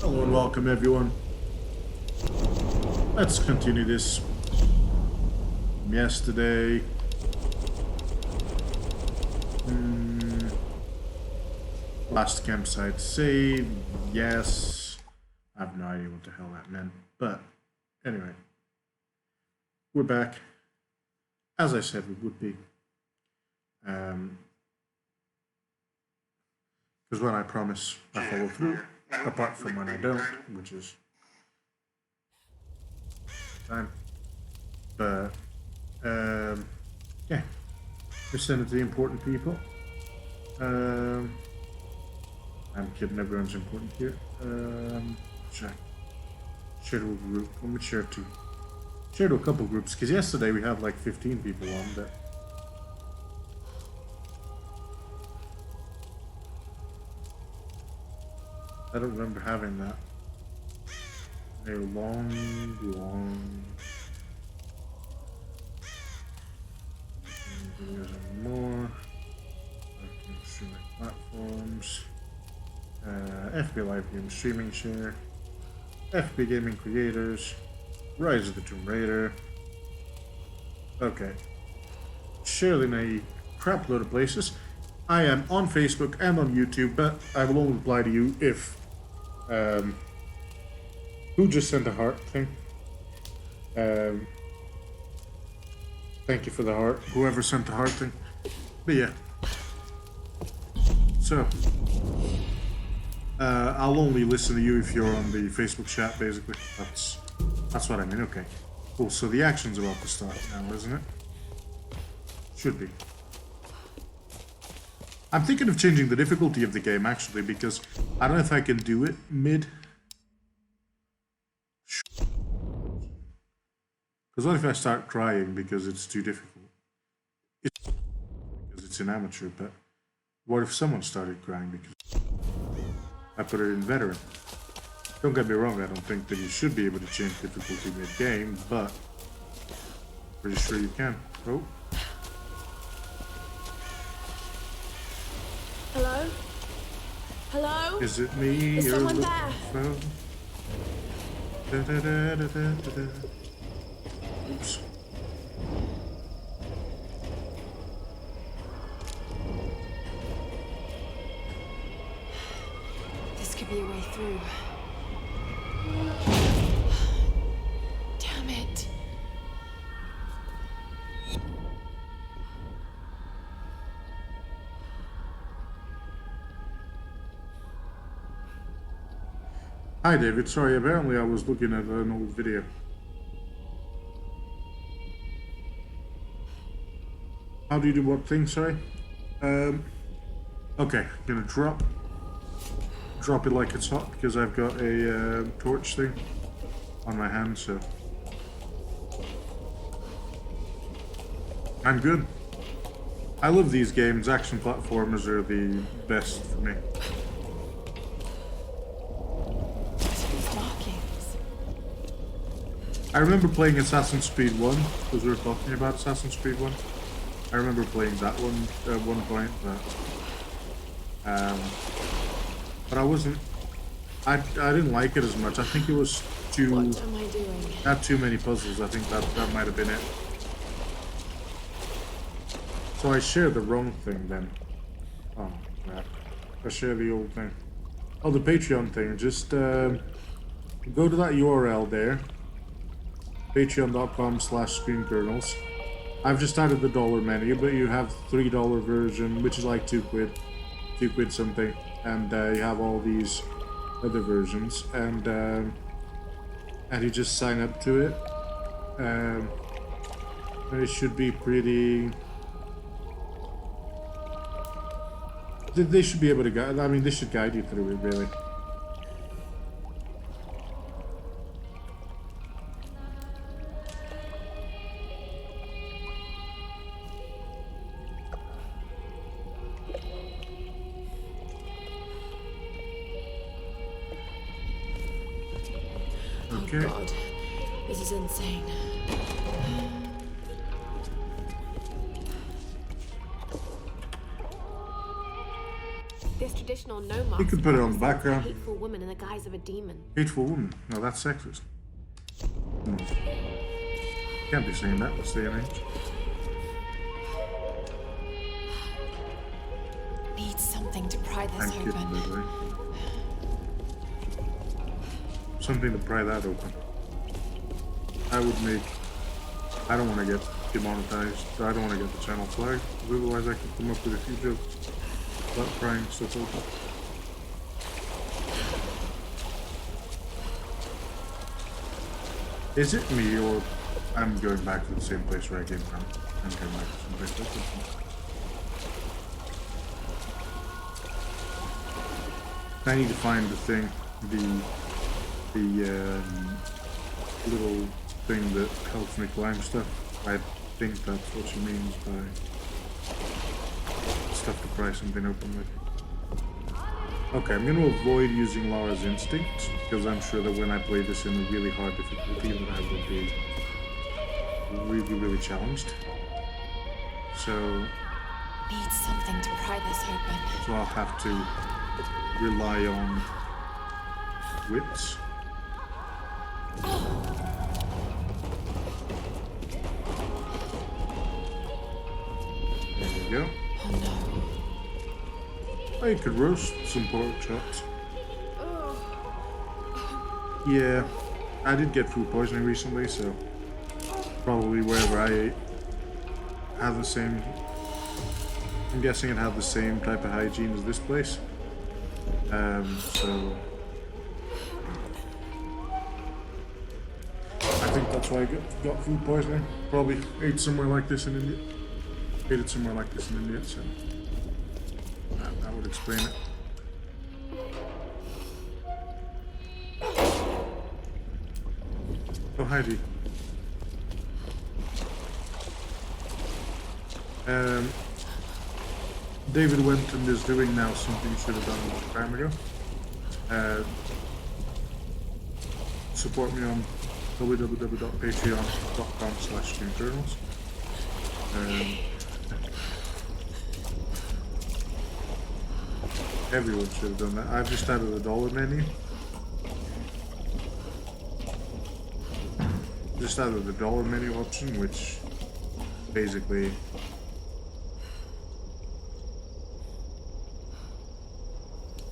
Hello and welcome everyone. Let's continue this from yesterday. Last campsite save, yes. I have no idea what the hell that meant, but anyway. We're back. As I said we would be. Because when I promise, I follow through. Apart from when I don't, which is time. But yeah, we're sending to the important people. I'm kidding, everyone's important here. Check. Share to a group. Let me share to a couple groups, because yesterday we had like 15 people on that. I don't remember having that. A long. Videos and more. Streaming platforms. FB Live Game Streaming Share. FB Gaming Creators. Rise of the Tomb Raider. Okay. Sharing a crap load of places. I am on Facebook and on YouTube, but I will only reply to you if who just sent a heart thing? Thank you for the heart, whoever sent the heart thing. But yeah. So, I'll only listen to you if you're on the Facebook chat, basically. That's what I mean, okay. Cool, so the action's about to start now, isn't it? Should be. I'm thinking of changing the difficulty of the game, actually, because I don't know if I can do it mid. Because what if I start crying because it's too difficult? Because it's an amateur, but what if someone started crying because I put it in veteran? Don't get me wrong, I don't think that you should be able to change difficulty mid-game, but pretty sure you can. Oh. Hello? Hello? Is it me? Is someone there? Oops. This could be a way through. Damn it. Hi David, sorry, apparently I was looking at an old video. How do you do what thing, sorry? Okay, gonna drop it like it's hot because I've got a torch thing on my hand, so I'm good. I love these games, action platformers are the best for me. I remember playing Assassin's Creed 1, because we were talking about Assassin's Creed 1. I remember playing that one at one point, but I wasn't, I didn't like it as much. I think it was too, What am I doing? had too many puzzles. I think that might have been it. So I shared the wrong thing then. Oh, crap. I shared the old thing. Oh, the Patreon thing. Just go to that URL there. Patreon.com/ScreenKernels. I've just added the dollar menu, but you have $3 version, which is like $2 something, and you have all these other versions, and you just sign up to it, and it should be pretty. They should be able to guide. I mean, they should guide you through it, really. Okay. Oh God, this is insane. politician or no mask. You could put it on the a background. hateful woman in the guise of a demon. Hateful woman. No, that's sexist. Can't be saying that in this day and age. Need something to pry this I'm open. kidding, by the way. Something to pry that open. I would make... I don't want to get demonetized. I don't want to get the channel flagged. Otherwise I could come up with a few jokes about prying stuff open. Is it me, or I'm going back to the same place where I came from? I'm going back to the same place where I came from. I need to find the thing, the little thing that helps me climb stuff. I think that's what she means by stuff to pry something open with. Okay, I'm going to avoid using Lara's instincts, because I'm sure that when I play this in a really hard difficulty that I will be really challenged. So... Need something to pry this open. So I'll have to rely on wits. There we go. Oh no. Oh, you could roast some pork chops. Yeah, I did get food poisoning recently, so probably wherever I ate had the same. I'm guessing it had the same type of hygiene as this place. So I think that's why I got food poisoning. Probably ate somewhere like this in India. Ate it somewhere like this in India, so that would explain it. Oh, Heidi. David went and is doing now something he should have done a long time ago. Support me on www.patreon.com/streamjournals. Everyone should have done that. I've just added a dollar menu. Just added the dollar menu option, which basically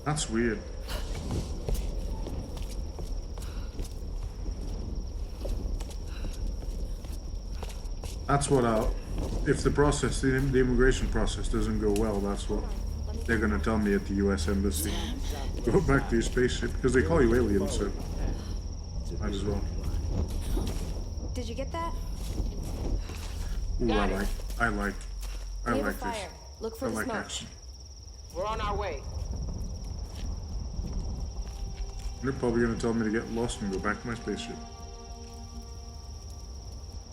that's weird. That's what I'll, if the process, the immigration process doesn't go well, that's what they're gonna tell me at the US Embassy. Go back to your spaceship, because they call you alien, so might as well. Did you get that? Ooh, I like this. Fire. Look for I the like smoke. action. We're on our way. They're probably gonna tell me to get lost and go back to my spaceship.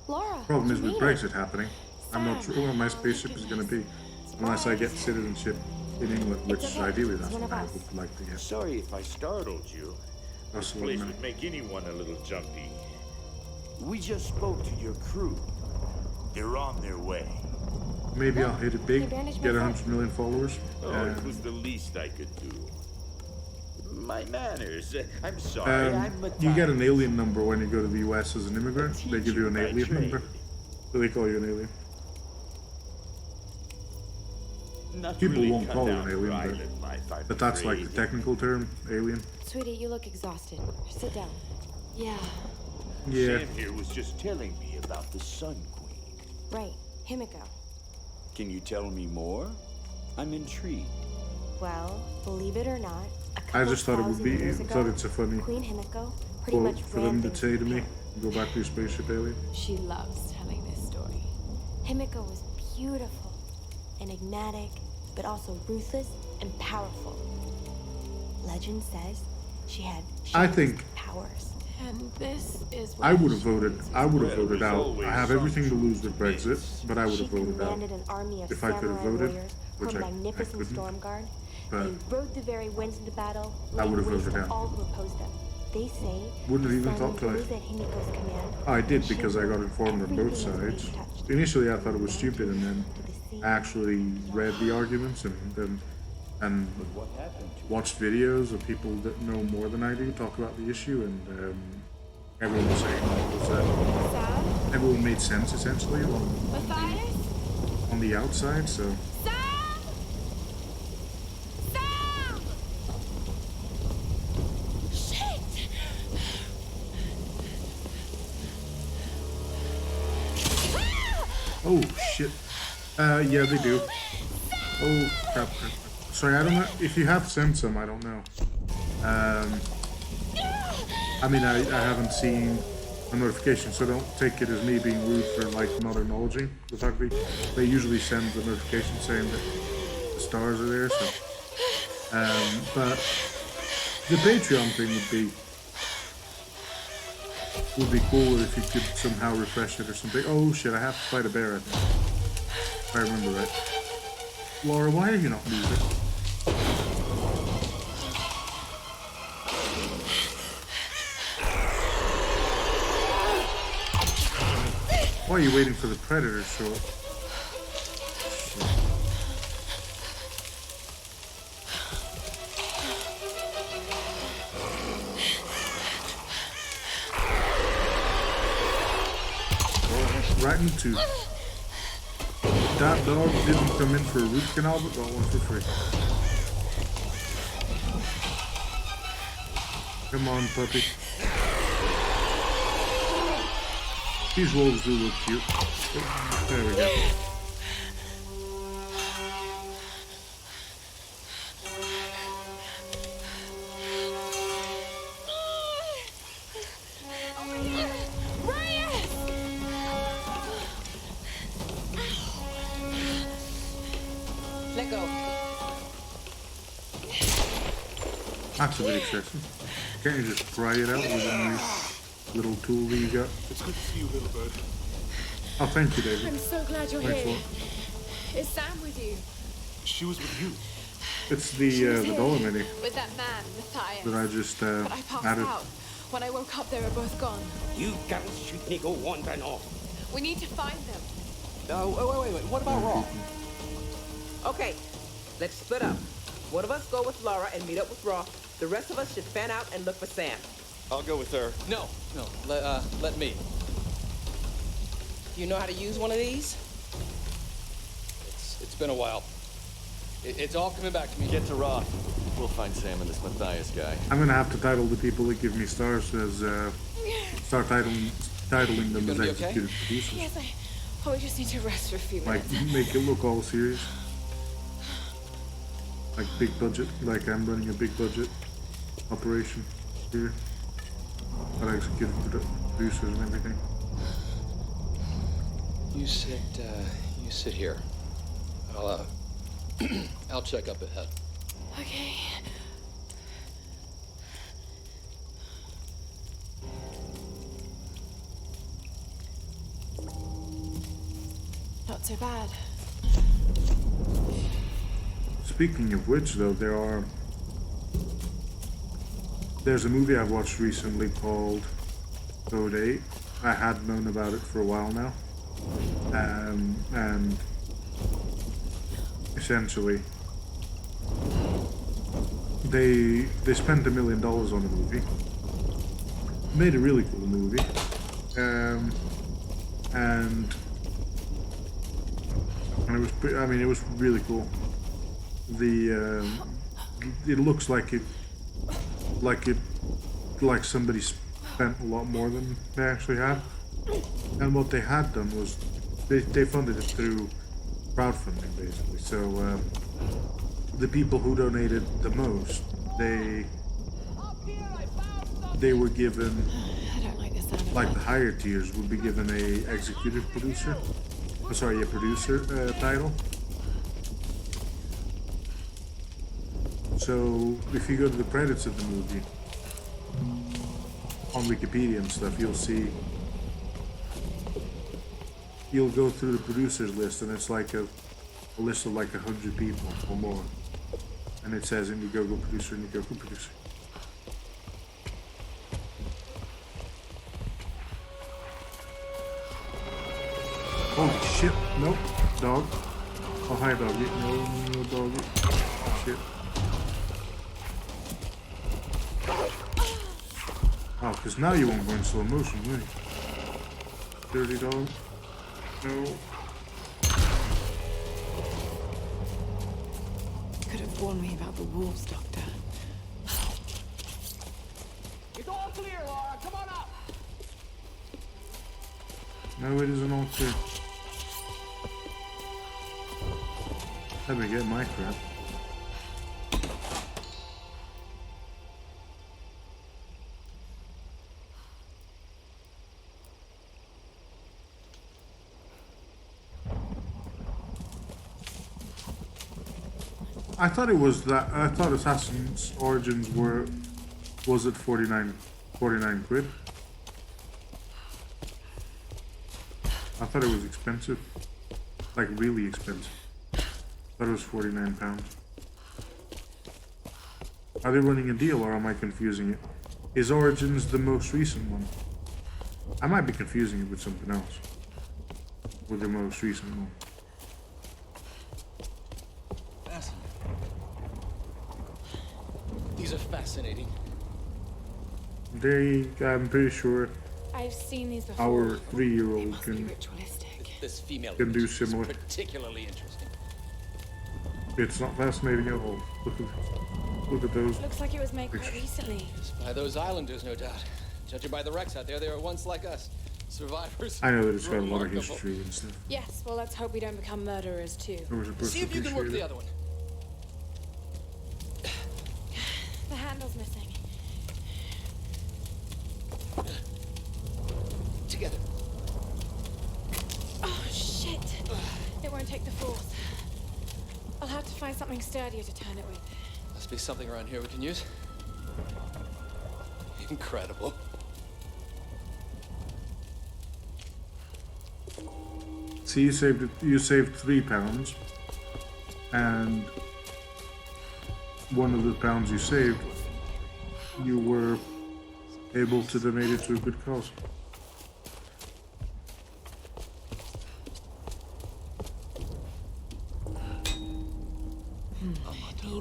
Laura. Problem is you with made it. Brexit happening, I'm not sure where my spaceship is gonna be, unless I get citizenship in England, which ideally that's what I would like to get. Sorry if I startled you. That's This what I place meant. would make anyone a little jumpy. We just spoke to your crew. They're on their way. Maybe I'll hit it big, Hey, bandage get my 100 million followers. Oh, it was the least I could do. My manners. I'm sorry. I'm You get an alien number when you go to the US as an immigrant. They give you an Teacher by alien trade. number. So they call you an alien. Not People really won't cut call you down an for alien, island life, I'm but that's like the afraid. technical term, alien. Sweetie, you look exhausted. Sit down. Yeah. Yeah. Sam here was just telling me about the Sun Queen. Right. Himiko. Can you tell me more? I'm intrigued. Well, believe it or not, a I couple just thought it would thousand be, years ago, thought it's a funny Queen Himiko pretty quote much for ran them to things say to for me. him. Go back to your spaceship, alien. She loves telling this story. Himiko was beautiful, enigmatic, but also ruthless and powerful. Legend says she had I think- powers. And this is I would have voted. I would have Well, voted there's out. always I have some everything to truth lose to with Brexit, this. but I would She have voted out. commanded an army of If I could have samurai voted, warriors which from I magnificent couldn't, storm guard. but They rode the very winds into battle, I laid would have waste voted to out. all who opposed them. They say Wouldn't have even Simon thought twice. rose at Himiko's command, I did and she because I got burned informed on both everything that sides. they touched. Initially, I thought it was stupid, and then To the sea, I actually read the arguments, and then I and But what happened to watched videos of people that know more than I do talk about the issue, and everyone was saying it was, Sam? everyone made sense essentially Matthias? on the outside. So Sam! Sam! Shit! oh shit, yeah they do. Oh crap, crap. Sorry, I don't know if you have sent some. I don't know. I mean, I haven't seen a notification, so don't take it as me being rude for like not acknowledging the fact that they usually send the notification saying that the stars are there. So, but the Patreon thing would be cool if you could somehow refresh it or something. Oh shit, I have to fight a bear, I think. If I remember right. Lara, why are you not moving? Why are you waiting for the predator to show up? Right in two. That dog didn't come in for a root canal, but got one for free. Come on, puppy. These wolves do look cute. There we go. Let go. That's a bit excessive. Can't you just pry it out with a little tool that you got? It's good to see you, little bird. Oh, thank you, David. I'm so glad you're Thanks a here. lot. Is Sam with you? She was with you. It's the dollar mini With that man, Matthias. that I just But I passed added. out. When I woke up, they were both gone. You guys should me go wandering off. We need to find them. Wait. What about Raw? Okay, let's split up. One of us go with Lara and meet up with Raw. The rest of us should fan out and look for Sam. I'll go with her. No, let me. You know how to use one of these? It's been a while. It's all coming back to me. Get to Roth. We'll find Sam and this Matthias guy. I'm gonna have to title the people that give me stars as start titling them as gonna be okay? executive producers. Yes, I just need to rest for a few Like minutes. make it look all serious. Like big budget. Like I'm running a big budget operation here. Got executive producers and everything. You sit here. I'll check up ahead. Okay. Not so bad. Speaking of which, though, there's a movie I've watched recently called Code 8. I had known about it for a while now, and essentially they spent $1 million on a movie, made a really cool movie, and it was it was really cool. It looks like somebody spent a lot more than they actually had, and what they had done was they funded it through crowdfunding, basically. So the people who donated the most, they were given, I don't like the sound of like that. the higher tiers would be given a executive producer, a producer title. So if you go to the credits of the movie on Wikipedia and stuff, you'll go through the producers list, and it's like a list of like 100 people or more, and it says Indiegogo producer, Indiegogo producer. Holy shit! Nope, dog. Oh hi, doggy. No, doggy. shit. Oh, because now you won't go in slow motion, will you? Dirty dog. No. Could have warned me about the wolves, Doctor. It's all clear, Lara. Come on up. No, it isn't all clear. Let me get my crap. I thought it was that. I thought Assassin's Origins was at 49 quid. I thought it was expensive, like really expensive. I thought it was £49. Are they running a deal, or am I confusing it? Is Origins the most recent one? I might be confusing it with something else. With the most recent one. These are fascinating. I'm pretty sure I've seen these before. our They 3-year-old must be can. ritualistic. This female Can do image is similar. particularly interesting. It's not fascinating at all. Look at those. Looks like it was made quite Pictures. recently. By those islanders, no doubt. Judging by the wrecks out there, they were once like us. Survivors. I know that it's got a lot of Remarkable. history and stuff. Yes, well, let's hope we don't become murderers too. So we're supposed See to if you can work appreciate the it. other one. The handle's missing. Together. Oh, shit. It won't take the force. I'll have to find something sturdier to turn it with. Must be something around here we can use. Incredible. See, you saved £3, and one of the pounds you saved, you were able to donate it to a good cause.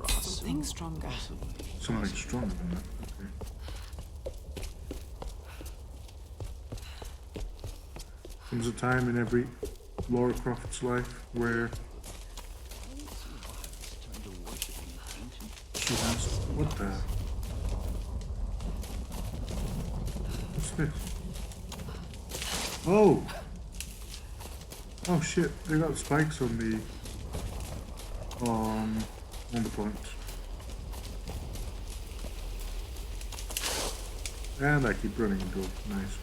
Needs something stronger. Something stronger than that. Okay. Comes a time in every Lara Croft's life where she has. What the? What's this? Oh! Oh shit! They got spikes on the points. And I keep running into it. Nice.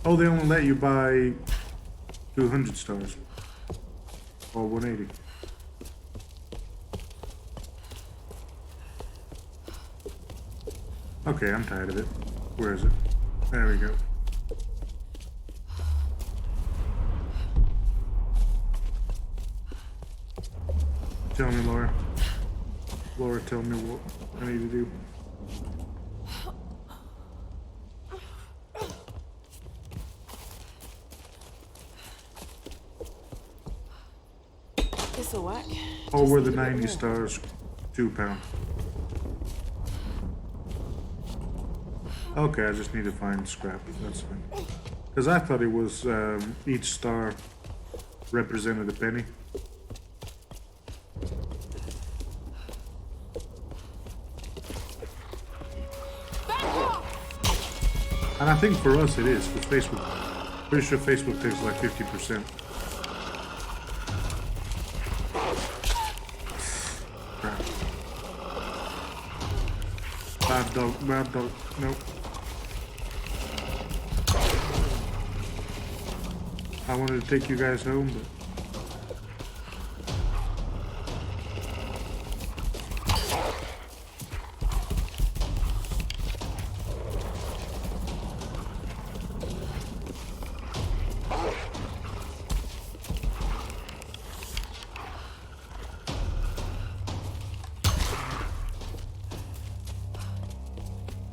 Oh, they only let you buy 200 stars. Or 180. Okay, I'm tired of it. Where is it? There we go. Tell me, Laura. Laura, tell me what I need to do. This'll work. Oh, Just were need the a bit 90 more. stars £2? Okay, I just need to find scrap. That's fine. Because I thought it was each star represented a penny. And I think for us it is, because Facebook, pretty sure Facebook takes like 50%. Crap. Bad dog, bad dog, nope. I wanted to take you guys home, but...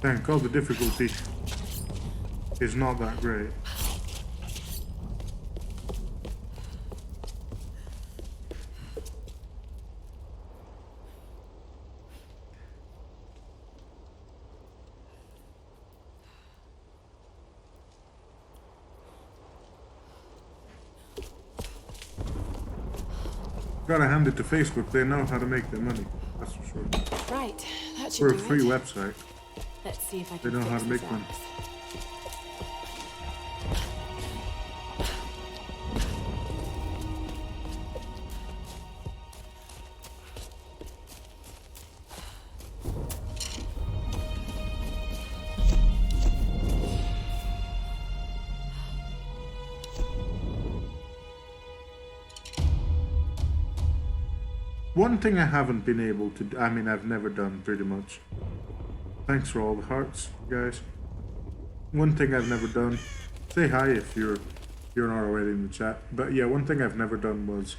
Thank God the difficulty is not that great. Gotta hand it to Facebook, they know how to make their money, that's for sure. Right, that should We're a do free it. website. Let's see if I They can know how fix to make this money. axe. One thing I haven't been able to do, I mean I've never done pretty much. Thanks for all the hearts, guys. One thing I've never done, say hi if you're not already in the chat. But yeah, one thing I've never done was,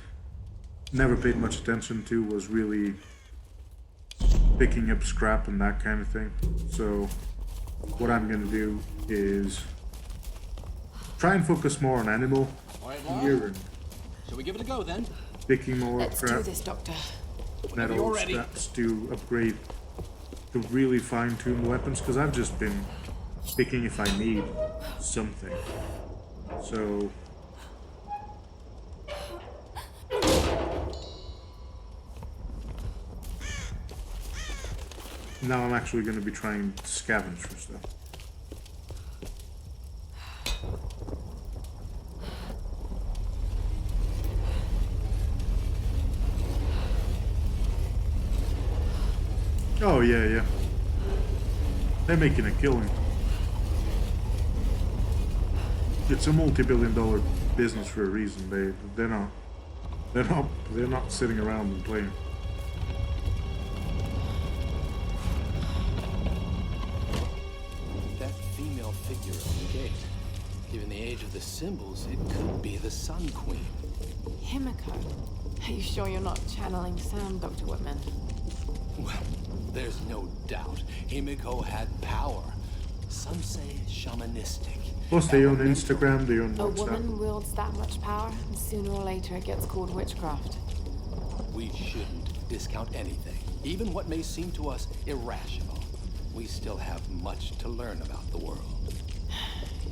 never paid much attention to, was really picking up scrap and that kind of thing. So what I'm gonna do is try and focus more on animal here and Shall we give it a go then? picking more Let's do crap, this, Doctor. Whenever metal you're ready. scraps to upgrade, to really fine-tune weapons, because I've just been picking if I need something. So now I'm actually going to be trying to scavenge for stuff. Oh yeah, yeah. They're making a killing. It's a multi-billion-dollar business for a reason. They're not sitting around and playing. That female figure on the gate. Given the age of the symbols, it could be the Sun Queen. Himiko. Are you sure you're not channeling Sam, Dr. Whitman? Well, there's no doubt. Himiko had power. Some say shamanistic. Plus they own Instagram, they own A WhatsApp. woman wields that much power, and sooner or later it gets called witchcraft. We shouldn't discount anything, even what may seem to us irrational. We still have much to learn about the world.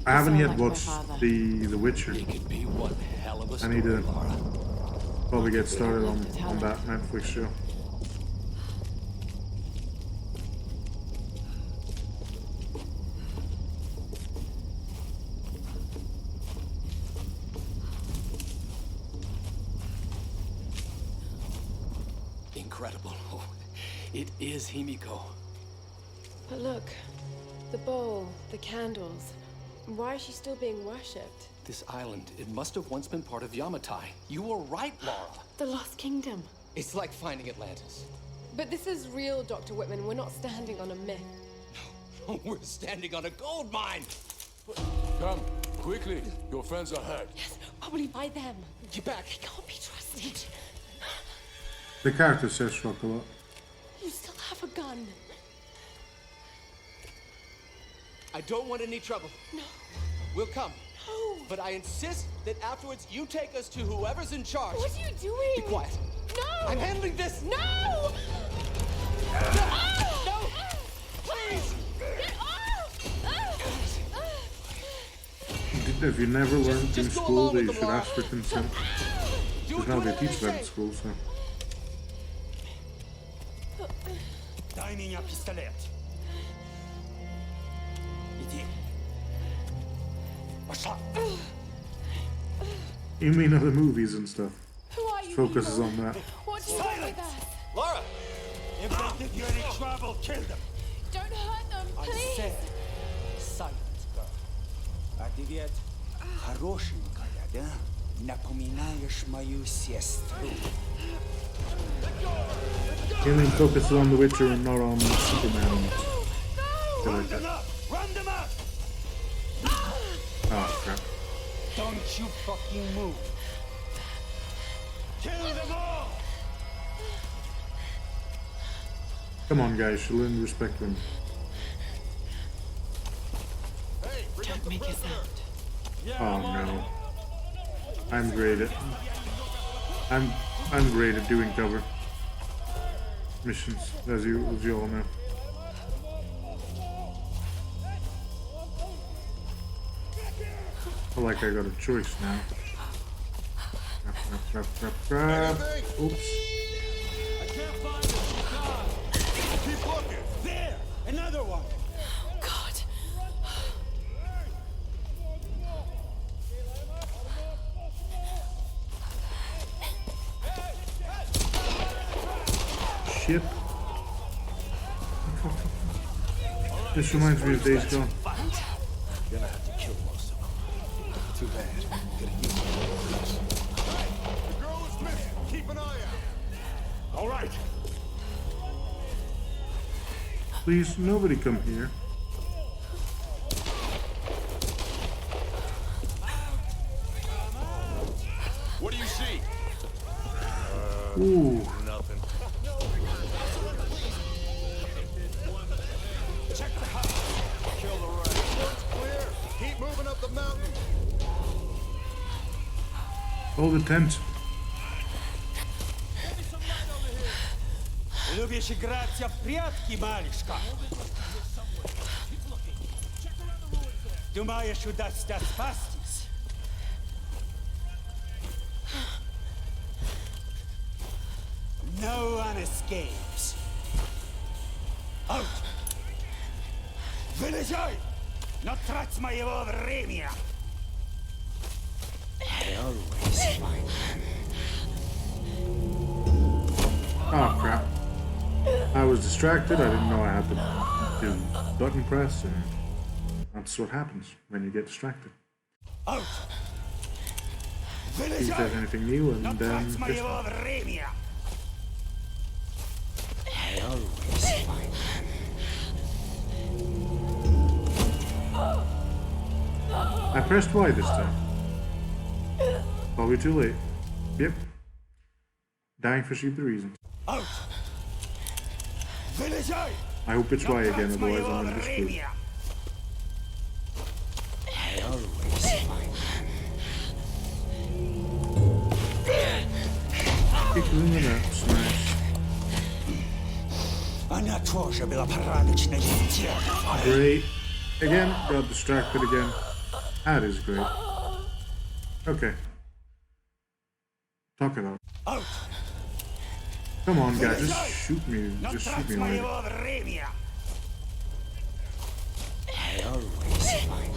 I haven't sound yet like my watched father. The Witcher. It could be one hell of a I story, need to Lara. probably get started love to tell on it. that Netflix show. Incredible. Oh, it is Himiko. But look, the bowl, the candles. Why is she still being worshipped? This island, it must have once been part of Yamatai. You were right, Lara. The Lost Kingdom. It's like finding Atlantis. But this is real, Dr. Whitman. We're not standing on a myth. We're standing on a gold mine. Come, quickly. Your friends are hurt. Yes, probably by them. Get back. They can't be trusted. The character says chocolate. You still have a gun. I don't want any trouble. No. We'll come. No. But I insist that afterwards you take us to whoever's in charge. What are you doing? Be quiet. No. I'm handling this. No. No! Please! Get off! If you never learned in just go school along that with you them, should Lara. ask for consent. Because now they teach that in school, so. Дай меня пистолет. Иди. Пошла. You mean other movies and stuff. Who are you? Focuses people? on that. What do you want with us? Lara! If they think you're in trouble, kill them. Don't hurt them, I please. said, silence, girl. А ты ведь хорошенькая, да? Напоминаешь мою сестру. You mean focuses on The Witcher and not on Superman and shit like that. Up! Run them up! Oh crap. Don't you fucking move. Kill them all! Come on guys, you learn to respect women. Don't make a sound. Oh no. I'm great at I'm great at doing cover missions, as you all know. I feel like I got a choice now. Oops. I can't find it. Keep looking. There! Another one! God. Shit. This reminds me of Days Gone. Gonna have to kill most of them. Too bad. Could have used it. The girl is missing. Keep an eye out. All right. Please, nobody come here. What do you see? Ooh. Nothing. Check the house. Kill the rat. Road's clear. Keep moving up the mountain. Oh, the tent. Любишь играться в прятки, малышка? Думаешь, удастся спастись? No one escapes. Out! Вылезай! Но трать моего времени! I always find Oh crap. I was distracted, I didn't know I had to do button press, and that's what happens when you get distracted. Out! See if there's anything new, and then this one. I always find I pressed Y this time. Probably too late. Yep. Dying for stupid reasons. Out! Вылезай! I hope it's Y again, otherwise I'm gonna be screwed. I always find Kick in the nuts, nice. Она тоже была порядочной стервой. Great. Again, got distracted again. That is great. Okay. Talk it out. Out! Come on, guys, just shoot me. Just shoot me already. I always find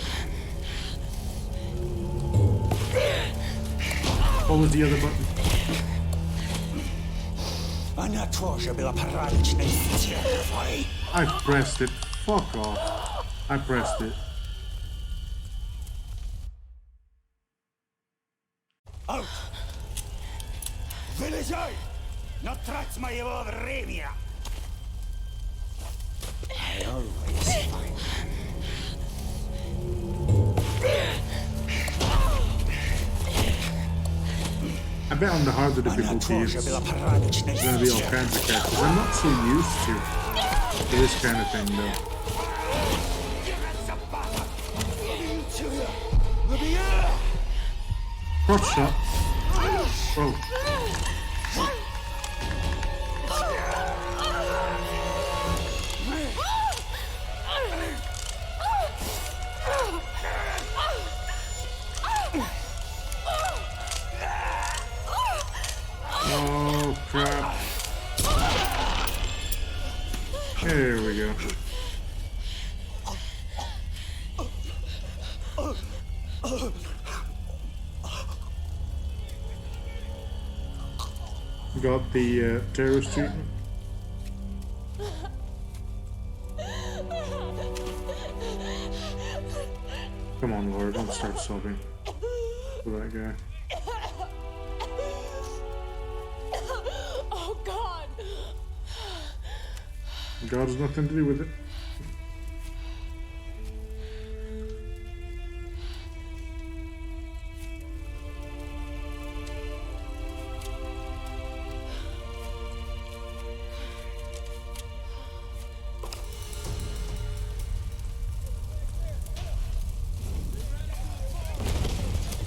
What was the other button? Она тоже была порядочной стервой. I pressed it. Fuck off. I pressed it. Out! Вылезай! Но трать моего времени! I always find I bet on the harder difficulty it's gonna be all kinds of characters. I'm not so used to this kind of thing though. Croft shot. Oh. Oh crap. There we go. Got the terrorist treatment. Come on, Laura, don't start sobbing for that guy. Oh, God! God has nothing to do with it.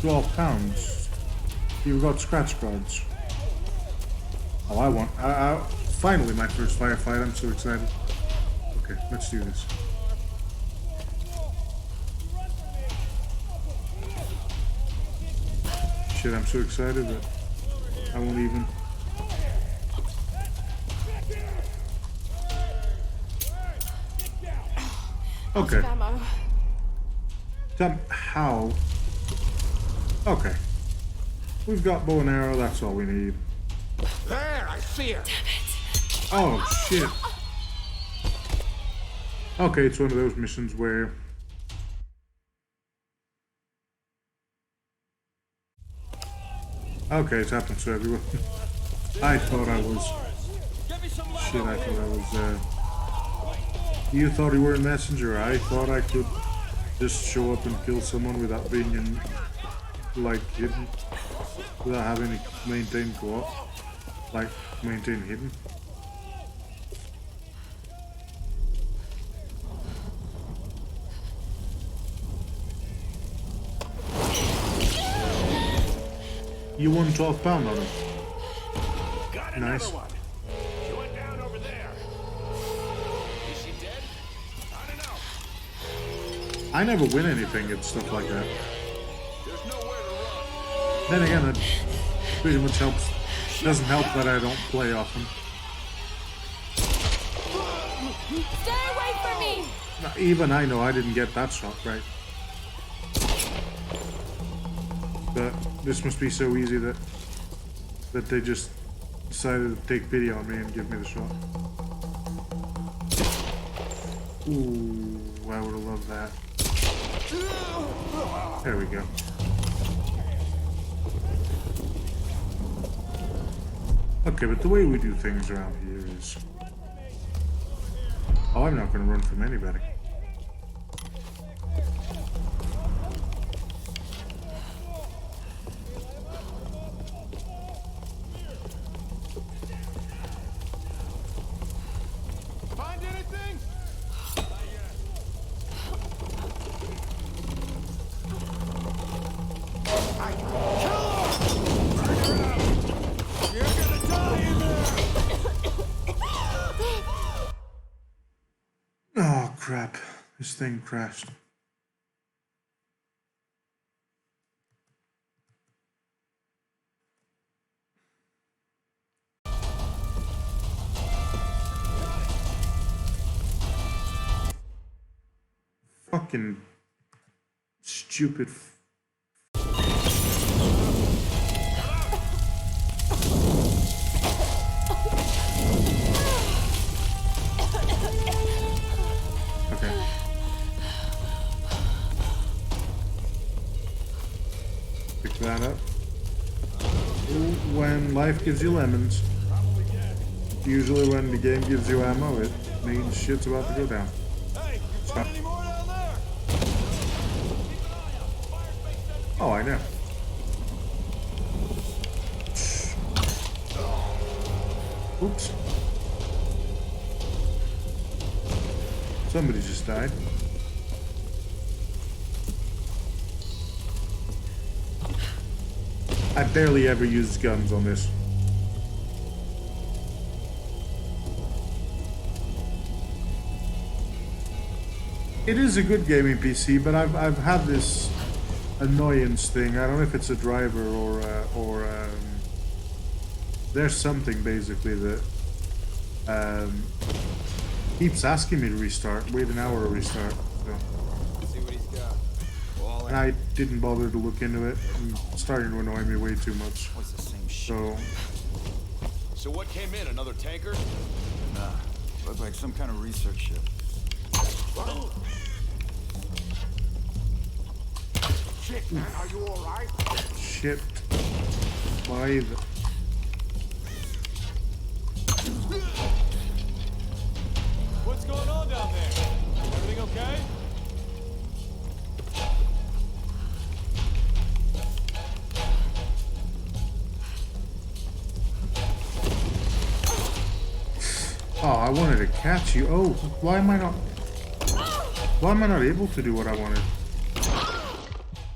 £12. You've got scratch cards. Oh, I want... finally, my first firefight. I'm so excited. Okay, let's do this. Shit, I'm so excited that I won't even... Okay. How? Okay. We've got bow and arrow, that's all we need. There, I see her. Oh, shit. Okay, it's one of those missions where... Okay, it's happened to everyone. I thought I was... Shit, I thought I was, You thought you were a messenger. I thought I could just show up and kill someone without being in... like, hidden. Without having to maintain co-op. Like, maintain hidden. You won £12 on it. Got Nice. one. She went down over there. Is she dead? I don't know. I never win anything at stuff like that. There's nowhere to run. Then again, it pretty much helps. Doesn't help that I don't play often. Stay away from me! Even I know I didn't get that shot right. But this must be so easy that they just decided to take pity on me and give me the shot. Ooh, I would have loved that. There we go. Okay, but the way we do things around here is... Oh, I'm not going to run from anybody. Find anything? You're gonna die in there! Oh, crap. This thing crashed. Fucking stupid. Okay. Pick that up. When life gives you lemons, usually when the game gives you ammo, it means shit's about to go down. Hey, you find any more down there? Oh, I know. Oops. Somebody just died. I barely ever use guns on this. It is a good gaming PC, but I've had this annoyance thing. I don't know if it's a driver or there's something basically that keeps asking me to restart. Wait an hour to restart. So. See what he's got. And I didn't bother to look into it. It's starting to annoy me way too much. What's the same shit? So what came in? Another tanker? Nah, looked like some kind of research ship. Shit, man, are you alright? Shit. By the... What's going on down there? Everything okay? Oh, I wanted to catch you. Oh, why am I not... Why am I not able to do what I wanted?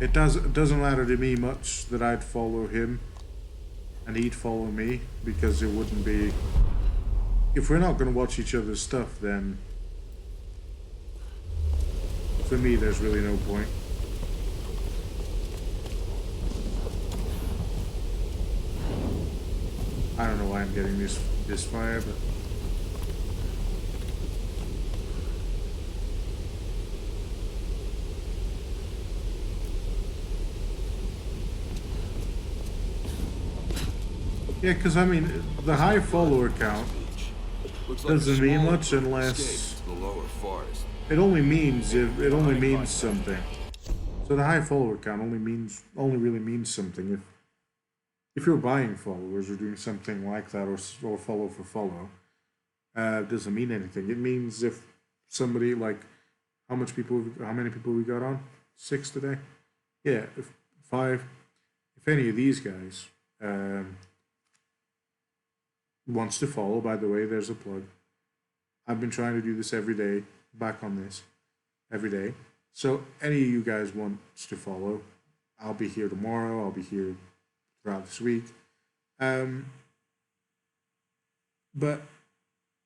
It doesn't matter to me much that I'd follow him and he'd follow me, because it wouldn't be... If we're not going to watch each other's stuff, then for me there's really no point. I don't know why I'm getting this fire, but... Yeah, because I mean, the high follower count doesn't mean much unless it only means something. So the high follower count only really means something if you're buying followers or doing something like that, or follow for follow. It doesn't mean anything. It means if somebody, like, how many people we got on? 6 today? Yeah, 5. If any of these guys wants to follow, by the way, there's a plug. I've been trying to do this every day, back on this, every day. So any of you guys wants to follow, I'll be here tomorrow, I'll be here throughout this week. But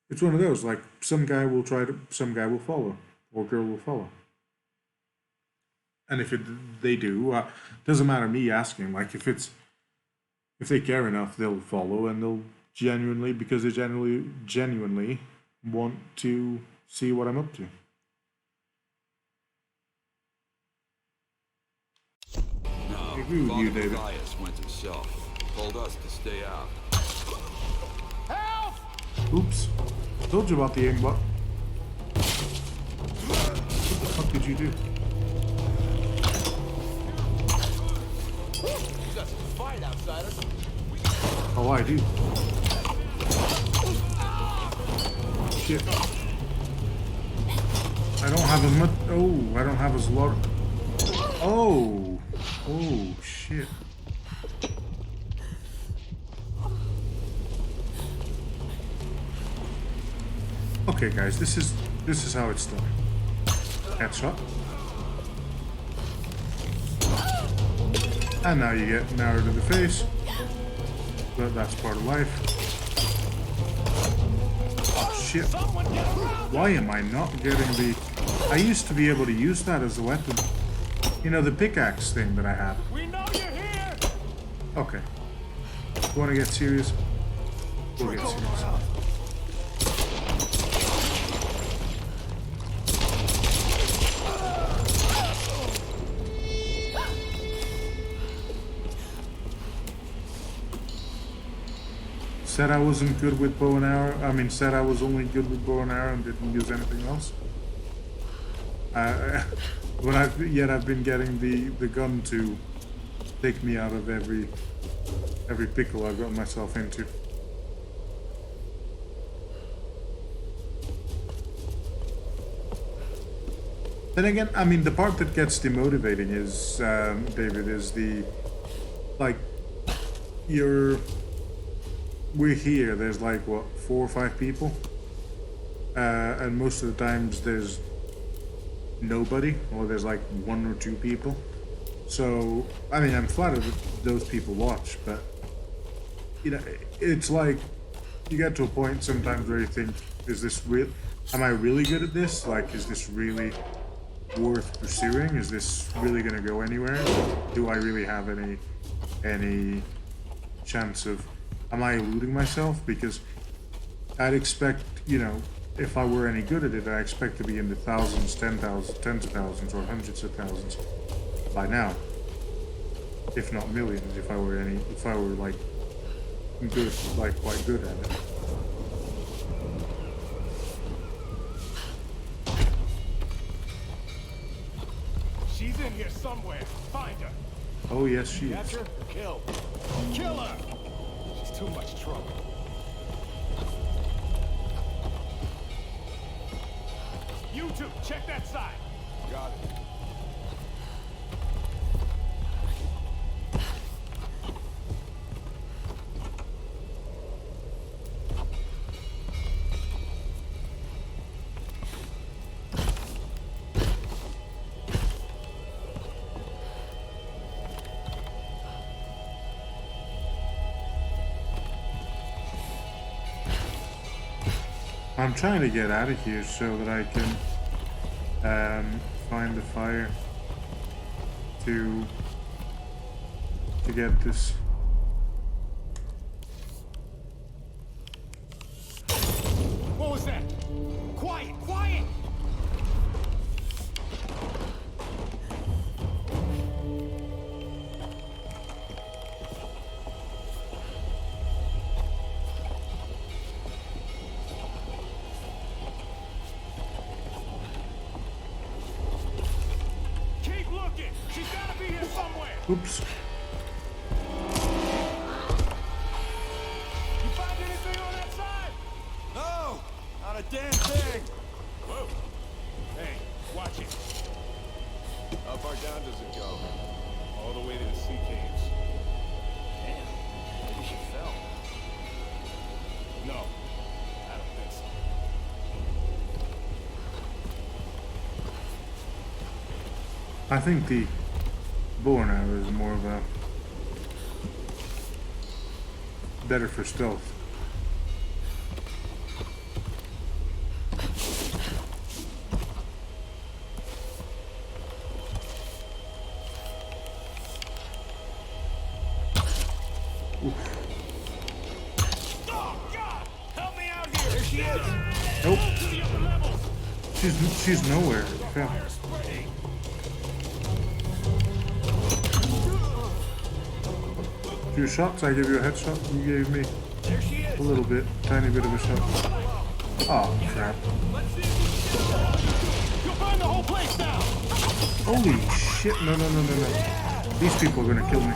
it's one of those, like, some guy will follow, or girl will follow. And if they do, doesn't matter me asking, like, if they care enough, they'll follow, and they'll genuinely, because they genuinely want to see what I'm up to. No, I agree with you, David. Matthias went himself. Told us to stay out. Help! Oops. Told you about the aimbot. What the fuck did you do? You got some fight, outsider. Oh, I do. Shit. I don't have as much. Oh, I don't have as lot. Oh. Oh, shit. Okay, guys, this is how it's done. Headshot. And now you get narrowed to the face. But that's part of life. Oh shit. Why am I not getting the... I used to be able to use that as a weapon. You know, the pickaxe thing that I had. We know you're here. Okay. Want to get serious? We'll get serious. Said I wasn't good with bow and arrow. I mean, said I was only good with bow and arrow and didn't use anything else. But I've been getting the gun to take me out of every pickle I've got myself into. Then again, I mean, the part that gets demotivating is, David, is the, like, we're here, there's like, what, 4 or 5 people? And most of the times there's nobody, or there's like 1 or 2 people. So, I mean, I'm flattered that those people watch, but, you know, it's like, you get to a point sometimes where you think, is this real? Am I really good at this? Like, is this really worth pursuing? Is this really gonna go anywhere? Do I really have any chance of... Am I eluding myself? Because I'd expect, you know, if I were any good at it, I expect to be in the thousands, tens of thousands, or hundreds of thousands by now, if not millions. If I were like good, like quite good at it. She's in here somewhere. Find her. Oh yes, she Catch is. her or kill. Kill her. She's too much trouble. You two, check that side. Got it. I'm trying to get out of here so that I can find the fire to get this. What was that? Quiet, quiet! Keep looking! She's gotta be here somewhere! Oops. You find anything on that side? No! Not a damn thing! Whoa! Hey, watch it. How far down does it go? All the way to the sea caves. Damn, maybe she fell. No, I don't think so. I think the bow and arrow is more of a better for stealth. Oh, God! Help me out here! There she is! Nope. To the upper levels! She's nowhere. Yeah. Fire spreading! Few shots, I give you a headshot, you gave me There she is! a little bit, tiny bit of a shot. Oh crap. Let's see if we can You'll burn the whole place down! Holy shit, no. These people are gonna kill me.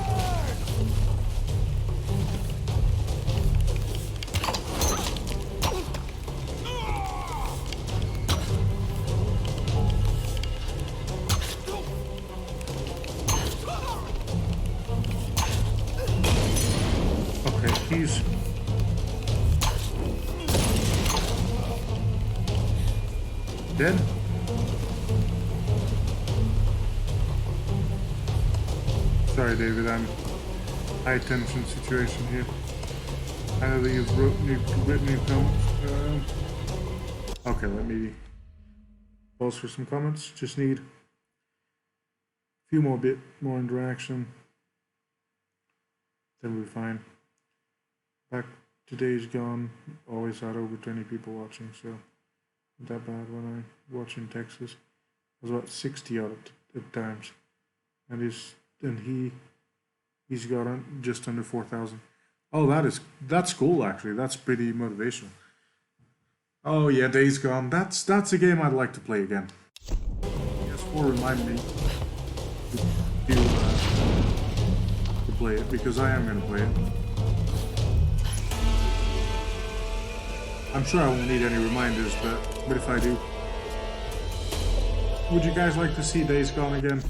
Okay, he's... dead? Sorry, David, I'm high tension situation here. I know that you've written new comments. Okay, let me pause for some comments. Just need a few more interaction. Then we're fine. Back today's gone. Always had over 20 people watching, so not that bad when I watch in Texas. It was about 60 odd at times, and he's got on just under 4,000. Oh, that's cool actually. That's pretty motivational. Oh yeah, Days Gone. That's a game I'd like to play again. PS4 remind me to play it, because I am gonna play it. I'm sure I won't need any reminders, but if I do, would you guys like to see Days Gone again?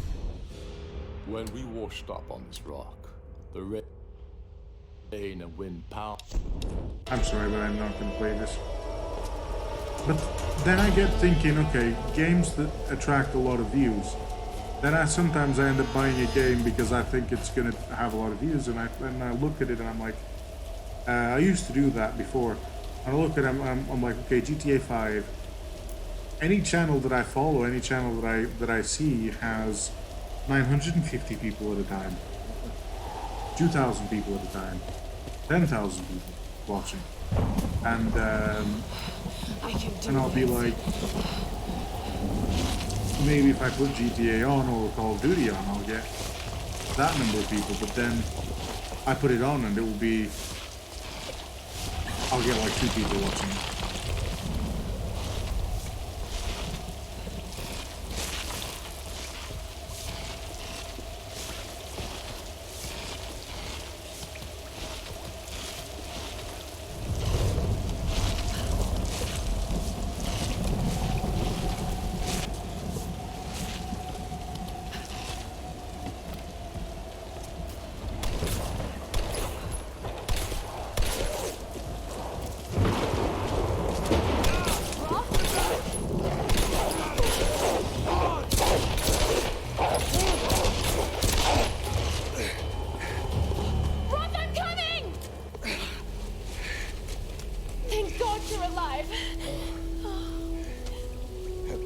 When we washed up on this rock, the rain and wind pound. I'm sorry, but I'm not gonna play this. But then I get thinking, okay, games that attract a lot of views. Then sometimes I end up buying a game because I think it's gonna have a lot of views, and I look at it and I'm like, I used to do that before. And I look at it, I'm like, okay, GTA 5. Any channel that I follow, any channel that I see has 950 people at a time, 2,000 people at a time, 10,000 people watching, and I'll be like, maybe if I put GTA on or Call of Duty on, I'll get that number of people. But then I put it on and it will be, I'll get like 2 people watching.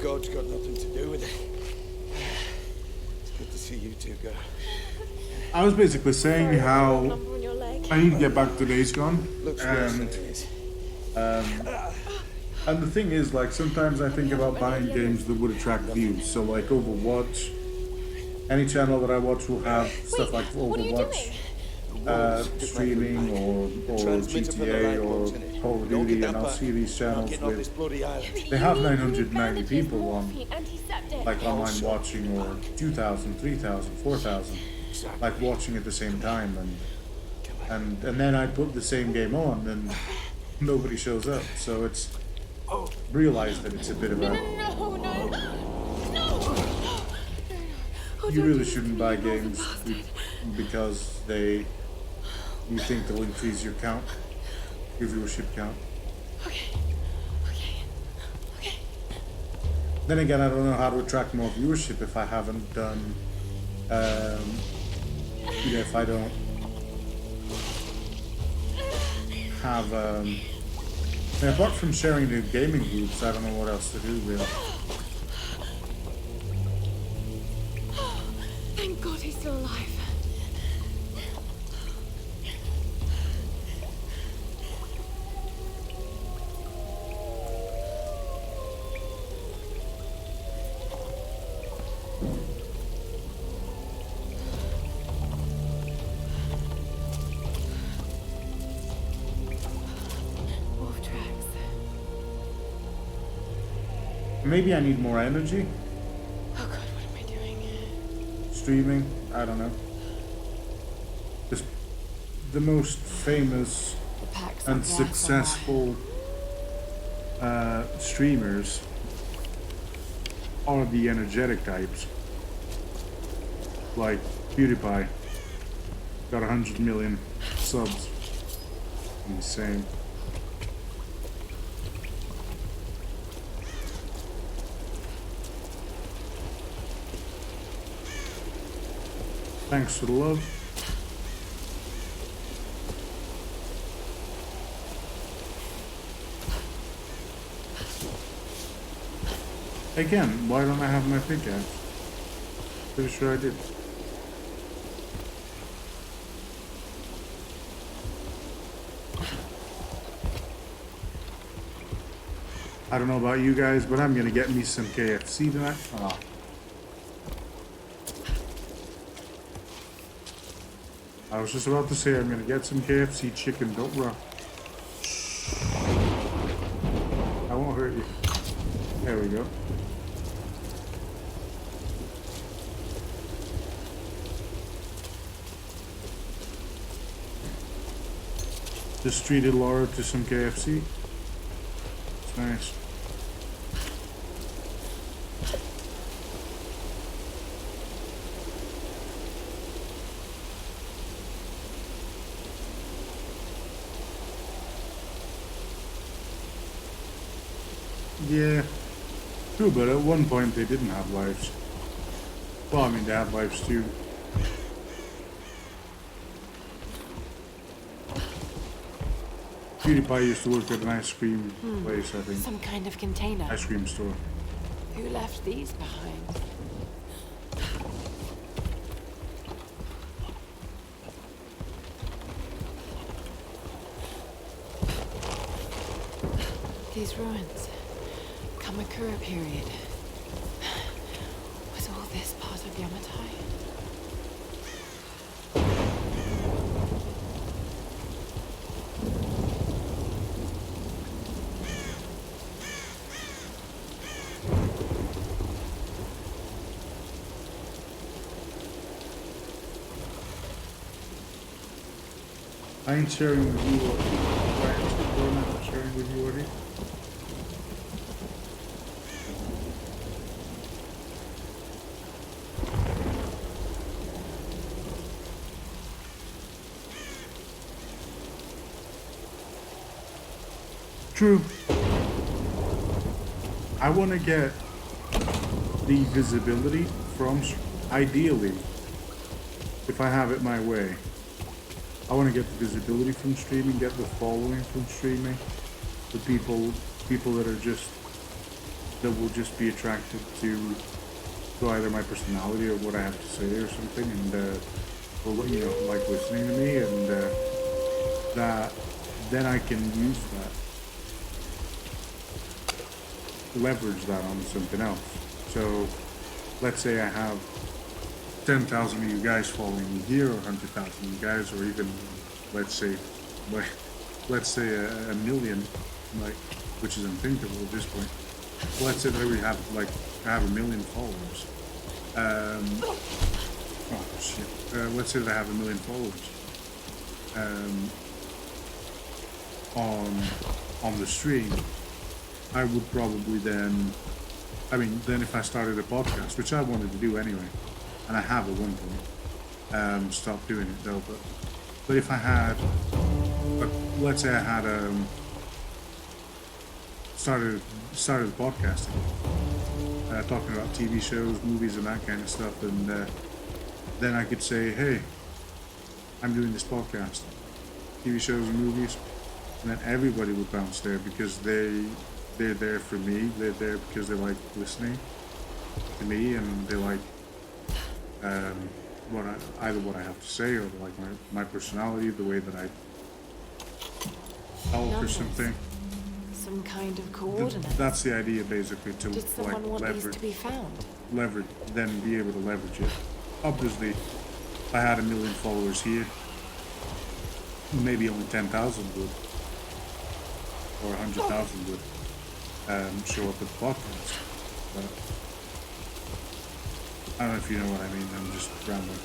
God's got nothing to do with it. It's good to see you two go. I was basically saying how I need to get back to Days Gone, and the thing is, like, sometimes I think about buying games that would attract views. So, like Overwatch, any channel that I watch will have stuff like Overwatch streaming or GTA or Call of Duty, and I'll see these channels with, they have 990 people on, like, online watching, or 2,000, 3,000, 4,000, like, watching at the same time, and then I put the same game on and nobody shows up. So it's realized that it's a bit of a, you really shouldn't buy games because you think they'll increase your count, your viewership count. Okay. Then again, I don't know how to attract more viewership if I haven't done, if I don't have, apart from sharing the gaming groups, I don't know what else to do really. Thank God he's still alive. Maybe I need more energy. Oh God, what am I doing? Streaming, I don't know. Just the most famous and successful streamers are the energetic types. Like PewDiePie, got 100 million subs. Insane. Thanks for the love. Again, why don't I have my pickaxe? Pretty sure I did. I don't know about you guys, but I'm gonna get me some KFC tonight. Oh. I was just about to say I'm gonna get some KFC chicken, don't run. I won't hurt you. There we go. Just treated Lara to some KFC. It's nice. Yeah, true, but at one point they didn't have lives. Well, I mean, they had lives too. PewDiePie used to work at an ice cream place, I think. Some kind of container. Ice cream store. Who left these behind? These ruins. Kamakura period. Was all this part of Yamatai? I ain't sharing with you or I'm not sharing with you already. True. I want to get the visibility from, ideally, if I have it my way, I want to get the visibility from streaming, get the following from streaming, the people that are just that will just be attracted to either my personality or what I have to say or something, and or you know, like listening to me, and that then I can use that, leverage that on something else. So let's say I have 10,000 of you guys following me here, or 100,000 of you guys, or even let's say a million, like, which is unthinkable at this point. Let's say that we have like I have 1 million followers. Oh shit. Let's say that I have 1 million followers. On the stream, I would probably then, I mean, then if I started a podcast, which I wanted to do anyway, and I have at one point, stopped doing it though, but if I had, let's say I had started podcasting, talking about TV shows, movies, and that kind of stuff, and then I could say, hey, I'm doing this podcast, TV shows and movies, and then everybody would bounce there because they're there for me. They're there because they like listening to me, and they like either what I have to say, or they like my personality, the way that I talk or something. Some kind of coordinate. That's the idea, basically, to Did someone like want leverage, these to be found? then be able to leverage it. Obviously, if I had 1 million followers here, maybe only 10,000 would, or 100,000 would show up at the podcast. But I don't know if you know what I mean. I'm just rambling.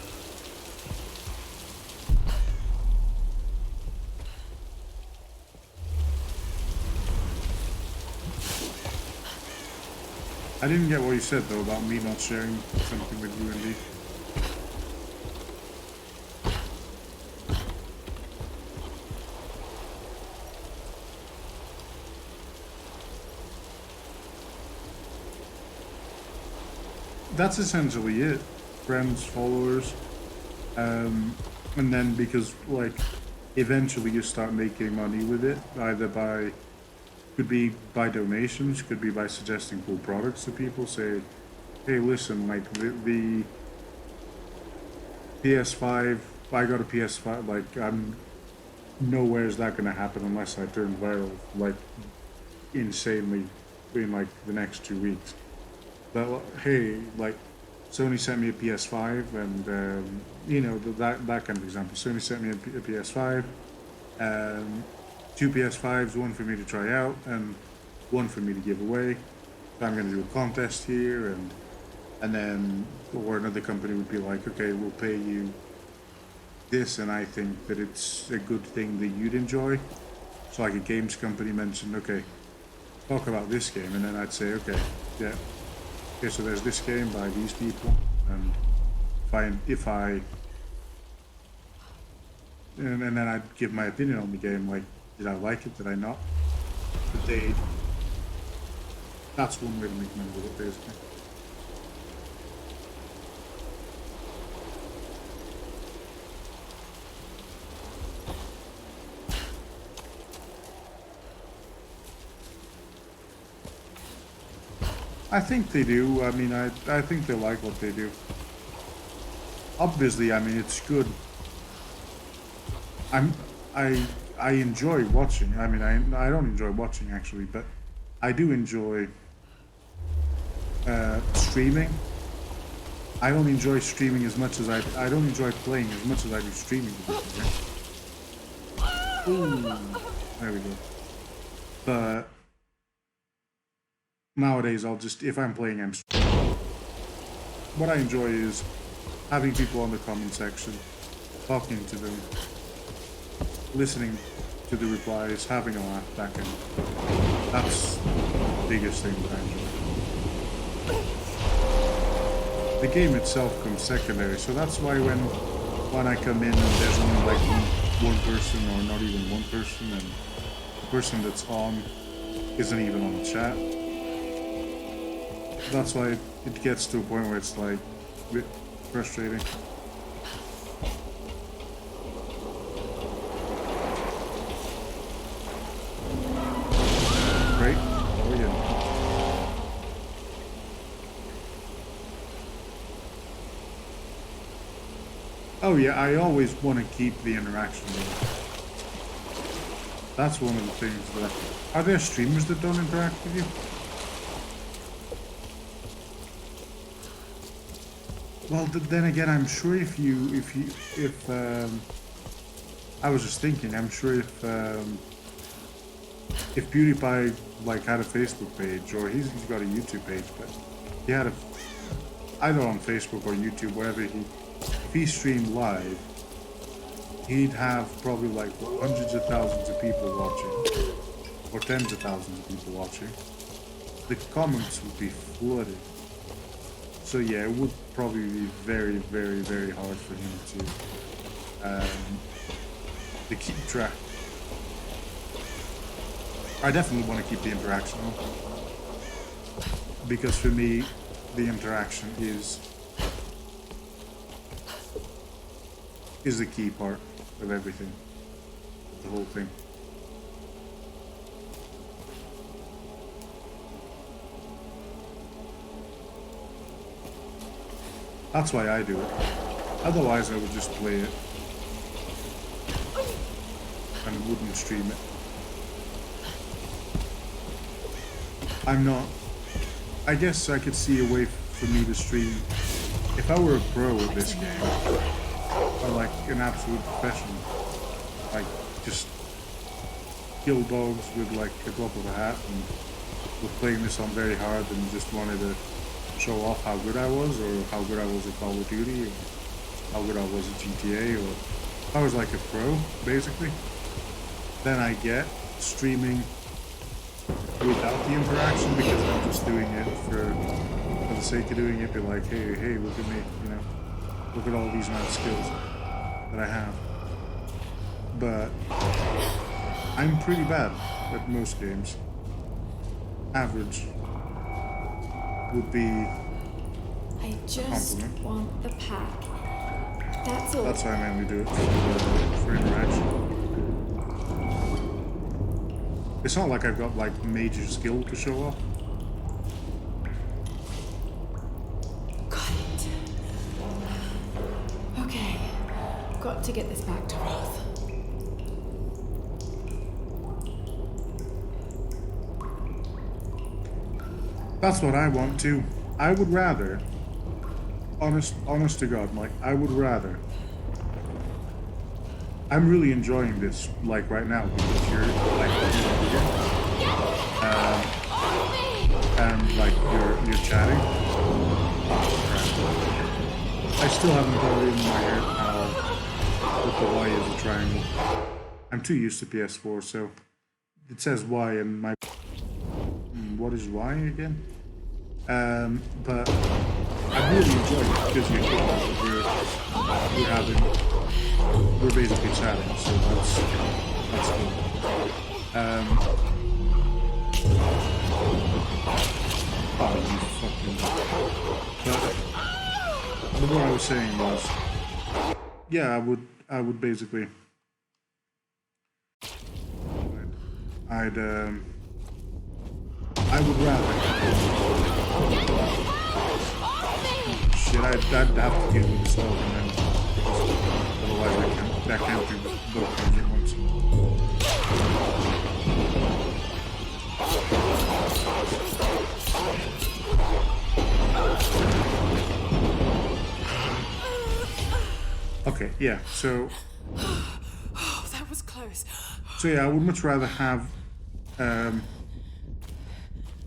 I didn't get what you said though about me not sharing something with you and Lee. That's essentially it. Friends, followers, and then because like eventually you start making money with it, either by could be by donations, could be by suggesting cool products to people. Say, hey, listen, like the PS5, I got a PS5. Like I'm nowhere is that gonna happen unless I turn viral, like insanely in like the next 2 weeks. But hey, like Sony sent me a PS5, and you know that kind of example. Sony sent me a PS5, 2 PS5s, one for me to try out, and one for me to give away. So I'm going to do a contest here, and then or another company would be like, okay, we'll pay you this, and I think that it's a good thing that you'd enjoy. So like a games company mentioned, okay, talk about this game, and then I'd say, okay, yeah. Okay, so there's this game by these people, and and then I'd give my opinion on the game, like, did I like it, did I not? But that's one way to make money with it, basically. I think they do. I mean, I think they like what they do. Obviously, I mean, it's good. I enjoy watching. I mean, I don't enjoy watching actually, but I do enjoy streaming. I don't enjoy streaming as much as I don't enjoy playing as much as I do streaming. Ooh, there we go. But nowadays, if I'm playing, what I enjoy is having people on the comment section, talking to them, listening to the replies, having a laugh back in. That's the biggest thing that I enjoy. The game itself comes secondary, so that's why when I come in and there's only like one person, or not even one person, and the person that's on isn't even on the chat, that's why it gets to a point where it's like a bit frustrating. Great. Oh, yeah. Oh yeah, I always want to keep the interaction going. That's one of the things that... Are there streamers that don't interact with you? Well, then again, I'm sure if I was just thinking, I'm sure if PewDiePie like had a Facebook page, or he's got a YouTube page, but he had a, either on Facebook or YouTube, wherever if he streamed live, he'd have probably like hundreds of thousands of people watching, or tens of thousands of people watching. The comments would be flooded. So yeah, it would probably be very, very, very hard for him to keep track. I definitely want to keep the interaction on, because for me, the interaction is the key part of everything, the whole thing. That's why I do it. Otherwise, I would just play it and wouldn't stream it. I'm not... I guess I could see a way for me to stream if I were a pro at this game, or like an absolute professional, like just kill dogs with like a drop of a hat, and was playing this on very hard and just wanted to show off how good I was, or how good I was at Call of Duty, or how good I was at GTA, or if I was like a pro, basically. Then I get streaming without the interaction, because I'm just doing it for the sake of doing it. Be like, hey, look at me, you know, look at all these nice skills that I have. But I'm pretty bad at most games. Average would be I just want the pack. That's all. That's why I mainly do it for interaction. It's not like I've got like major skill to show off. Got it. Okay, got to get this back to Roth. That's what I want too. I would rather, honest to God, like I would rather. I'm really enjoying this, like right now, because you're like and like you're chatting. I still haven't got it in my head how what the Y is a triangle. I'm too used to PS4, so it says Y and my. What is Y again? But I really enjoy it because we're basically chatting, so that's cool. Oh, you fucking. But what I was saying was, yeah, I would basically, I would rather. Shit, I'd have to deal with this dog, and then otherwise that can't be both things at once. Okay, yeah. So. Oh, that was close. So yeah, I would much rather have.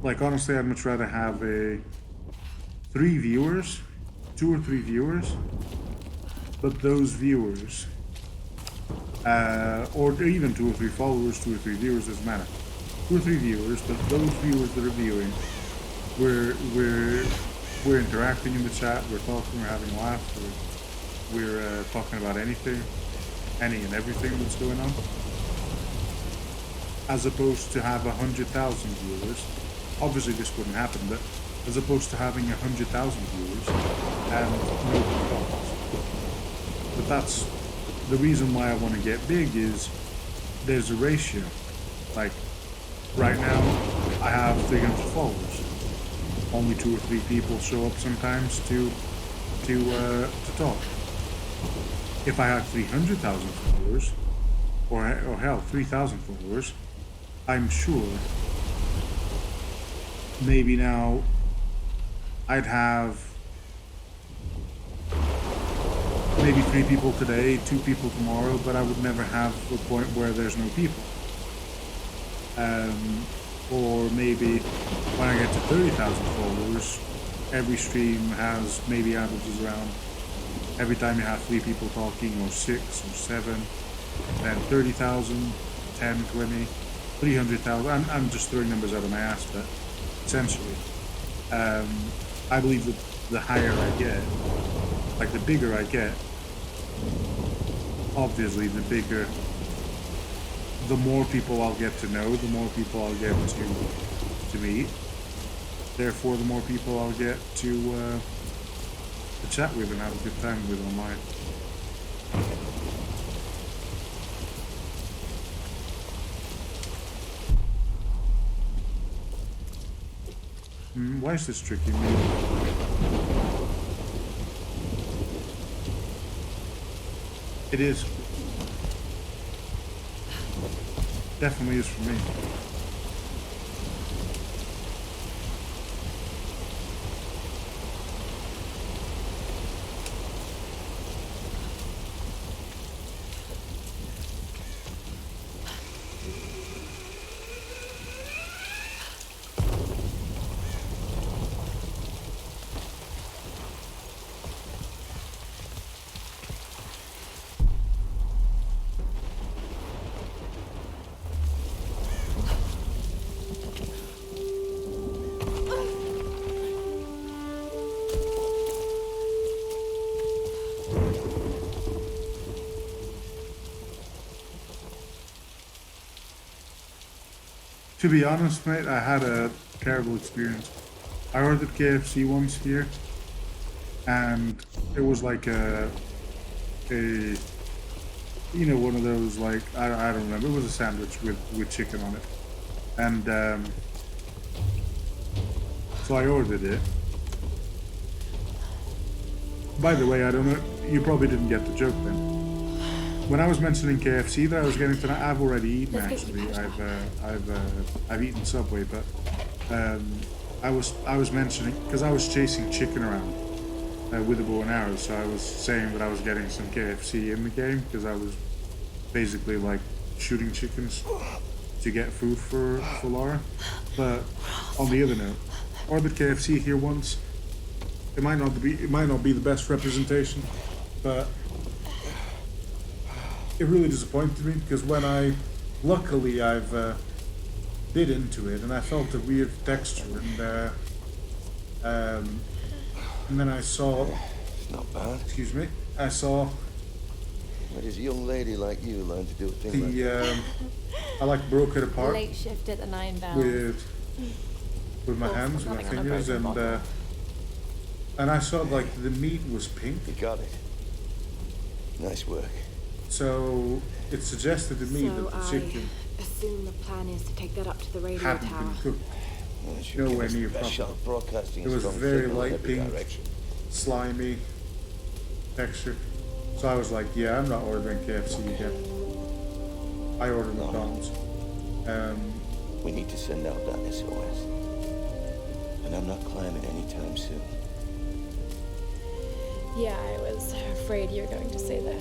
Like honestly, I'd much rather have 3 viewers, 2 or 3 viewers, but those viewers, or even 2 or 3 followers, 2 or 3 viewers, doesn't matter. 2 or 3 viewers, but those viewers that are viewing, we're interacting in the chat, we're talking, we're having laughs, we're talking about anything, any and everything that's going on, as opposed to have 100,000 viewers. Obviously this wouldn't happen, but as opposed to having 100,000 viewers and nobody talks. But that's the reason why I want to get big, is there's a ratio. Like right now I have 300 followers. Only 2 or 3 people show up sometimes to talk. if I had 300,000 followers, or hell, 3,000 followers, I'm sure maybe now I'd have maybe 3 people today, 2 people tomorrow, but I would never have a point where there's no people. Or maybe when I get to 30,000 followers, every stream has maybe averages around, every time you have 3 people talking, or 6 or 7, then 30,000, 10, 20, 300,000. I'm just throwing numbers out of my ass, but essentially, I believe that the higher I get, like the bigger I get, obviously the more people I'll get to know, the more people I'll get to meet. Therefore, the more people I'll get to chat with and have a good time with online. Why is this tricking me? It is. Definitely is for me. To be honest, mate, I had a terrible experience. I ordered KFC once here, and it was like a one of those, like, I don't remember. It was a sandwich with chicken on it, and so I ordered it. By the way, I don't know. You probably didn't get the joke then. When I was mentioning KFC that I was getting tonight, I've already eaten actually. I've eaten Subway, but I was mentioning because I was chasing chicken around with a bow and arrow, so I was saying that I was getting some KFC in the game because I was basically like shooting chickens to get food for Lara. But on the other note, ordered KFC here once. It might not be the best representation, but it really disappointed me because when luckily I've bit into it and I felt a weird texture, and then I saw. It's not bad. Excuse me. I saw. Where does a young lady like you learn to do a thing like that? I like broke it apart. Late shift at the 9 Bells. With my hands, with my fingers, and I saw like the meat was pink. You got it. Nice work. So it suggested to me that the chicken assume the plan is to take that up to the radio hadn't tower. been cooked. Nowhere near proper. It was very light pink, slimy texture. So I was like, yeah, I'm not ordering KFC again. I ordered McDonald's. We need to send out that SOS. And I'm not climbing anytime soon. Yeah, I was afraid you were going to say that.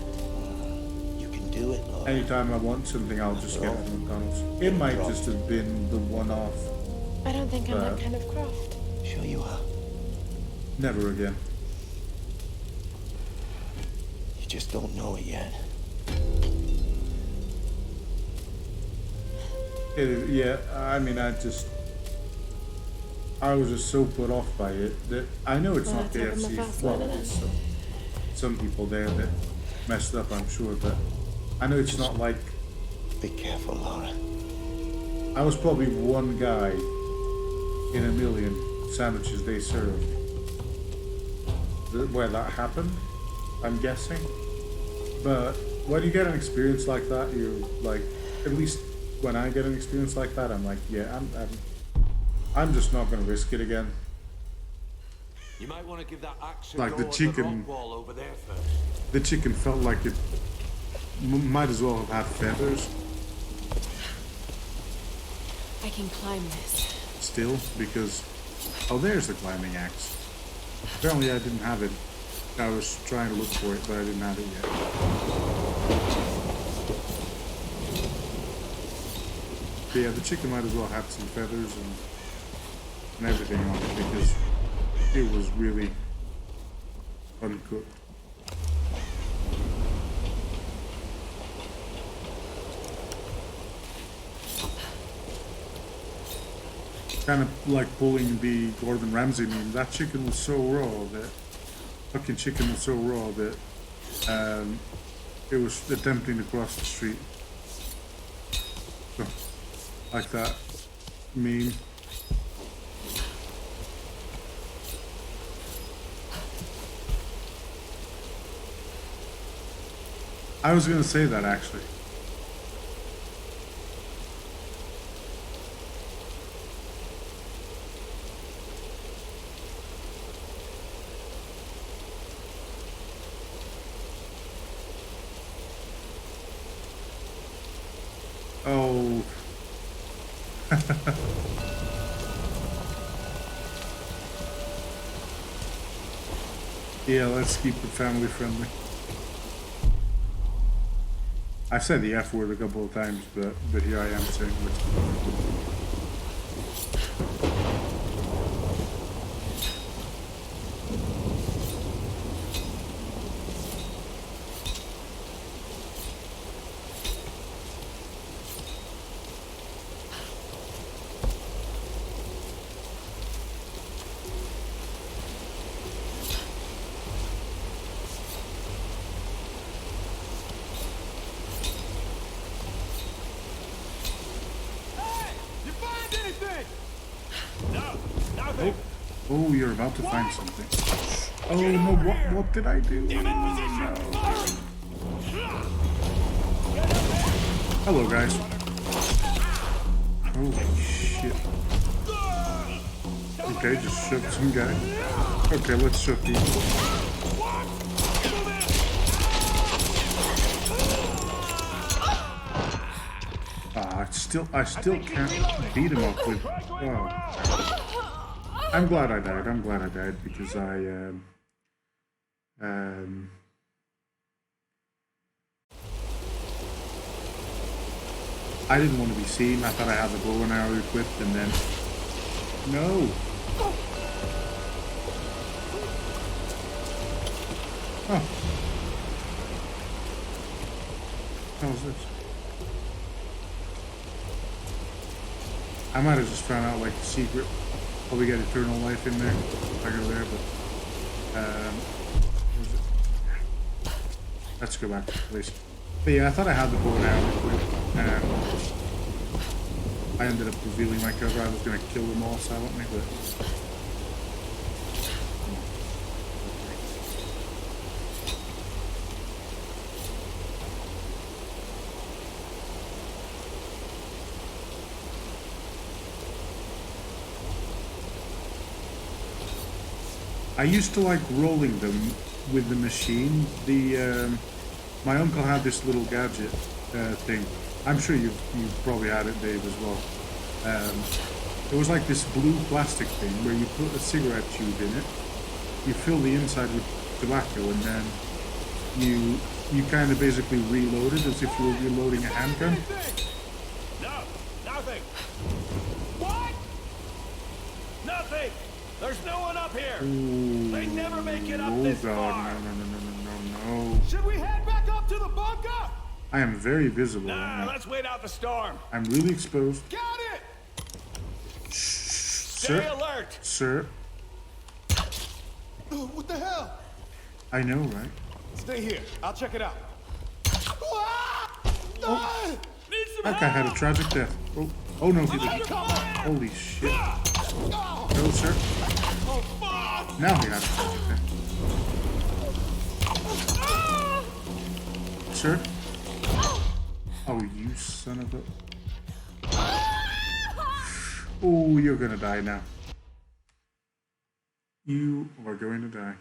You can do it, Lara. Anytime I want something, I'll just get it from McDonald's. It might just have been the one-off. I don't think I'm that kind of Croft. Sure you are. Never again. You just don't know it yet. Yeah, I mean, I was just so put off by it that I know it's not KFC's fault. There's some people there that messed up, I'm sure, but I know it's not like. Be careful, Lara. I was probably one guy in a million sandwiches they served where that happened, I'm guessing. But when you get an experience like that, you like, at least when I get an experience like that, I'm like, yeah, I'm just not going to risk it again. You might want to give that axe like the chicken, wall over there first. The chicken felt like it might as well have had feathers. I can climb this. Still, because... Oh, there's the climbing axe. Apparently I didn't have it. I was trying to look for it, but I didn't have it yet. But yeah, the chicken might as well have some feathers and everything on it, because it was really uncooked. Kind of like pulling the Gordon Ramsay meme. That chicken was so raw that fucking chicken was so raw that it was attempting to cross the street. So, like that meme. I was gonna say that actually. Oh. Yeah, let's keep it family friendly. I've said the F word a couple of times, but here I am saying it. Oh, you're about to find something. Oh no, what did I do? No. Hello guys. Holy shit. Okay, just shove some guy. Okay, let's shove these. I still can't beat him up with. Oh. I'm glad I died. I'm glad I died because I didn't want to be seen. I thought I had the bow and arrow equipped, and then no. Oh, how's this? I might have just found out like the secret. Probably get eternal life in there, if I go there, but what was it? Let's go back to the place. But yeah, I thought I had the bow and arrow equipped. I ended up revealing my cover. I was going to kill them all silently, but I used to like rolling them with the machine. My uncle had this little gadget thing. I'm sure you've probably had it, Dave, as well. It was like this blue plastic thing where you put a cigarette tube in it, you fill the inside with tobacco, and then you kind of basically reload it as if you were reloading a handgun. No, nothing. What? Nothing. There's no one up here. Ooh, they never make it up this God, far. No. Should we head back up to the bunker? I am very visible. Nah, let's wait out the storm. I'm really exposed. Got it. Stay alert. Sir. What the hell? I know, right? Stay here. I'll check it out. Oh. That guy had a tragic death. Oh no, he didn't. Holy shit. No, sir. Now he had a tragic death. Sir? Oh, you son of a... Oh, you're gonna die now. You are going to die.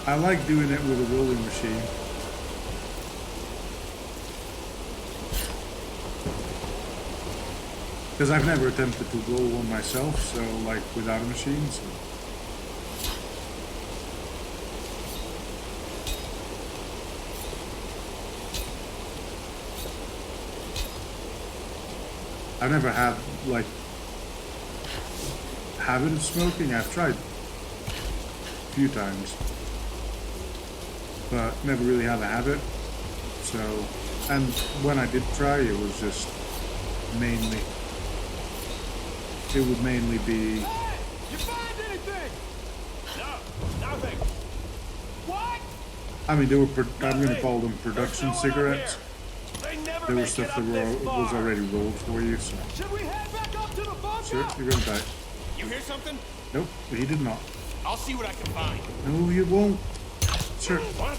I like doing it with a rolling machine. Because I've never attempted to roll one myself, so like without a machine. So. I've never had like habit of smoking. I've tried a few times, but never really had a habit. So, and when I did try, it was just mainly. It would mainly be. Hey! You find anything? No, nothing. What? I mean, they were. I'm gonna call them production cigarettes. There was stuff that was already rolled for you. So. Should we head back up to the bunker? Sure, you're gonna die. You hear something? Nope, he did not. I'll see what I can find. No, you won't. Sure. What?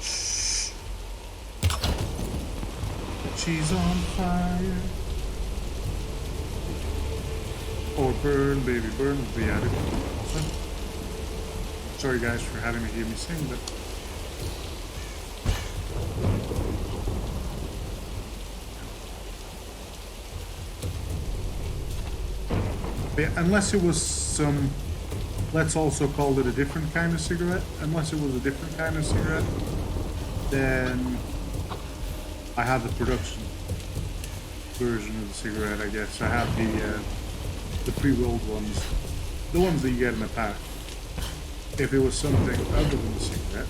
Shh. She's on fire. Or burn, baby, burn will be at it. Sorry guys for having to hear me sing, but yeah, unless it was some, let's also call it a different kind of cigarette. Unless it was a different kind of cigarette, then I have the production version of the cigarette, I guess. I have the pre-rolled ones, the ones that you get in a pack. If it was something other than a cigarette,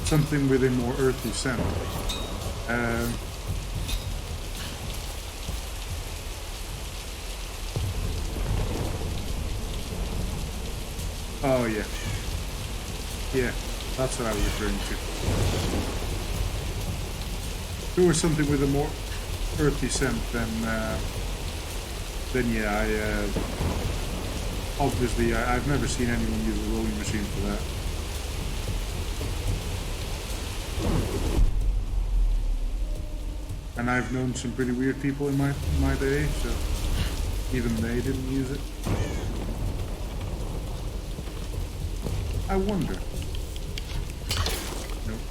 something with a more earthy scent, oh yeah, yeah, that's what I was referring to. If it was something with a more earthy scent, then yeah, obviously I've never seen anyone use a rolling machine for that. And I've known some pretty weird people in my day, so even they didn't use it. I wonder. Nope.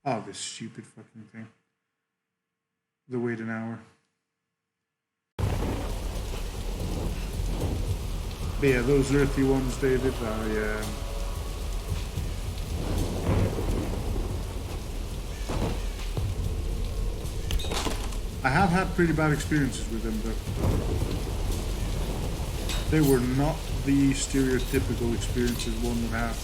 Oh, this stupid fucking thing. The wait an hour. But yeah, those earthy ones, David, I have had pretty bad experiences with them, but they were not the stereotypical experiences one would have.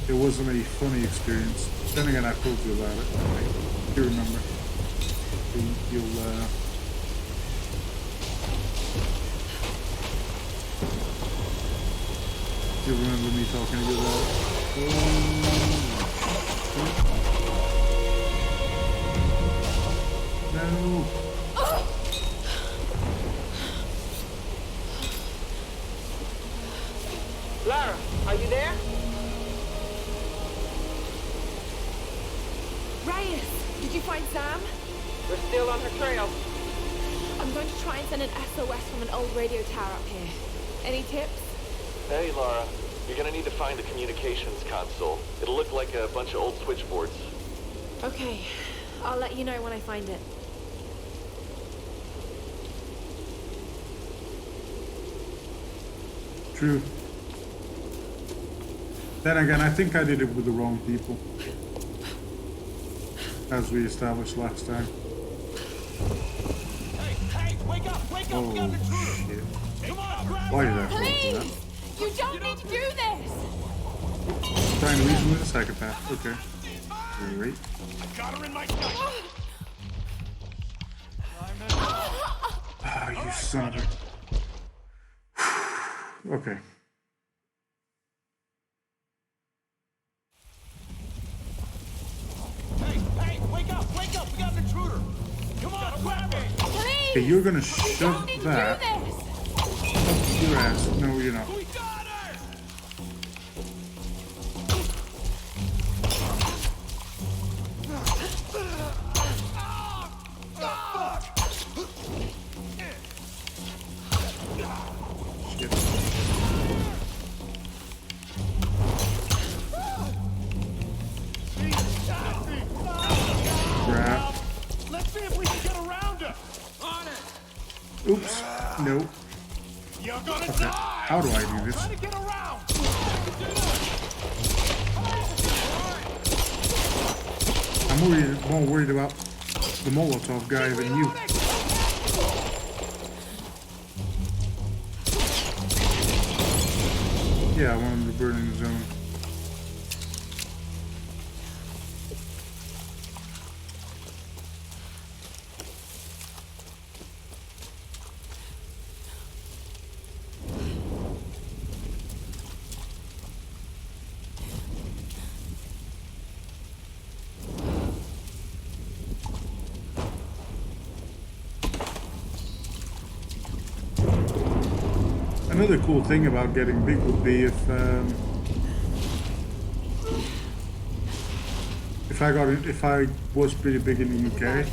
It wasn't a funny experience. Then again, I told you about it. I do remember. You'll remember me talking to you about it. No. Lara, are you there? Reyes, did you find Sam? We're still on her trail. I'm going to try and send an SOS from an old radio tower up here. Any tips? Hey, Lara. You're gonna need to find the communications console. It'll look like a bunch of old switchboards. Okay, I'll let you know when I find it. True. Then again, I think I did it with the wrong people. As we established last time. Hey, wake up, we got an intruder. Shit. Come on, grab Why did I her. fall into that? You don't need to do this! Trying to reason with a psychopath. Okay. Great. I got her in my sight. Ah, you son of a... Okay. Hey, wake up, we got an intruder. Come on, grab her. Please! Okay, you're gonna shove that up your ass. No, you're not. We got her. Oops. No. You're gonna Okay. die! How do I do this? Try to get around! I'm more worried about the Molotov guy than you. Yeah, I want him to burn in his own. Another cool thing about getting big would be if I was pretty big in the UK,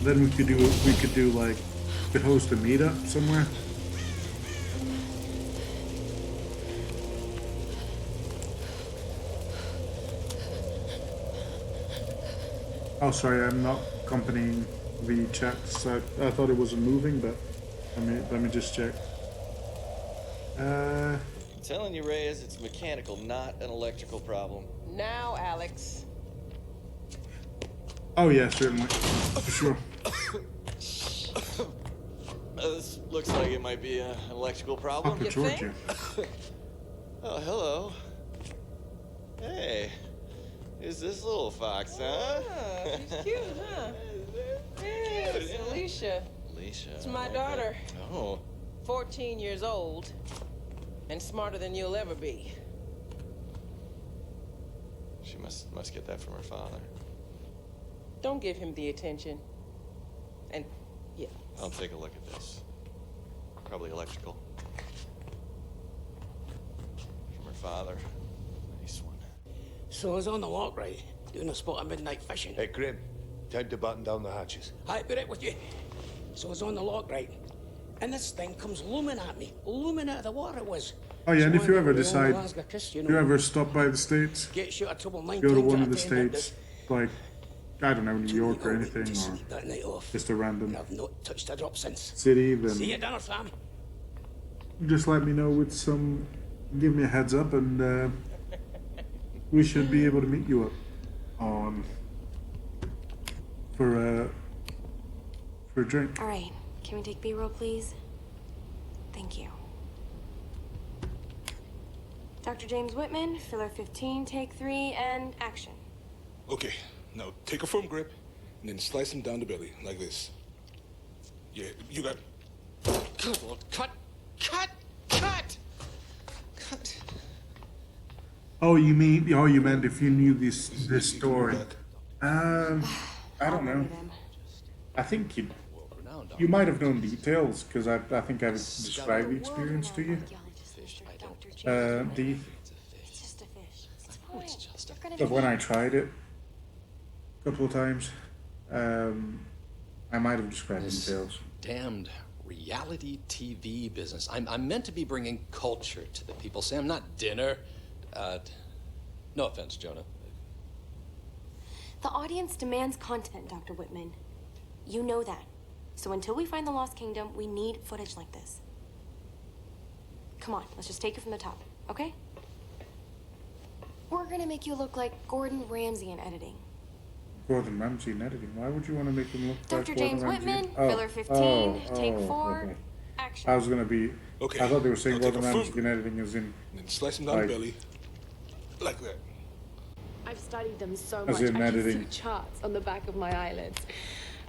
then we could host a meetup somewhere. Oh, sorry, I'm not accompanying the chat. So I thought it wasn't moving, but let me just check. I'm telling you, Reyes, it's mechanical, not an electrical problem. Now, Alex. Oh yeah, certainly, for sure. This looks like it might be an electrical problem. Papa Georgia. Oh, hello. Hey, who's this little fox, huh? Ah, she's cute, huh? Yeah, it's Alicia. Alicia. It's my daughter. Oh. 14 years old. And smarter than you'll ever be. She must get that from her father. Don't give him the attention. And, yeah. I'll take a look at this. Probably electrical. From her father. Nice one. So I was on the lock, right? Doing a spot of midnight fishing. Hey, Grim. Time to button down the hatches. I'd be right with you. So I was on the lock, right? And this thing comes looming at me. Looming out of the water it was. Oh yeah, and So if you I ever go beyond decide, Glasgow Kiss, you if you know, ever stop by the States, get you out of trouble 9 go to times one out of the 10, don't States, like, I don't know, New York or anything, or that night off. just a random I've not touched a drop since. city, See you at then dinner, fam. just let me know with some, give me a heads up, and we should be able to meet you up on for a drink. All right, can we take B-roll, please? Thank you. Dr. James Whitman, filler 15, take 3, and action. Okay, now take a firm grip and then slice him down the belly like this. Yeah, you got. Cut! Oh, you meant if you knew this story? I don't know. I think you might have known details because I think I've described the experience to you. Dee. But when I tried it a couple of times, I might have described This details. damned reality TV business. I'm meant to be bringing culture to the people, Sam, not dinner. No offense, Jonah. The audience demands content, Dr. Whitman. You know that. So until we find the Lost Kingdom, we need footage like this. Come on, let's just take it from the top, okay? We're gonna make you look like Gordon Ramsay in editing. Gordon Ramsay in editing. Why would you want to make him look like Dr. Gordon James Ramsay? Whitman, Oh, filler 15, take oh, 4, okay. action. I was gonna be. Okay, I thought they were saying now take Gordon a Ramsay firm in editing as in. And then slice him down like, the belly like that. I've studied them so As much. in I editing. can see charts on the back of my eyelids.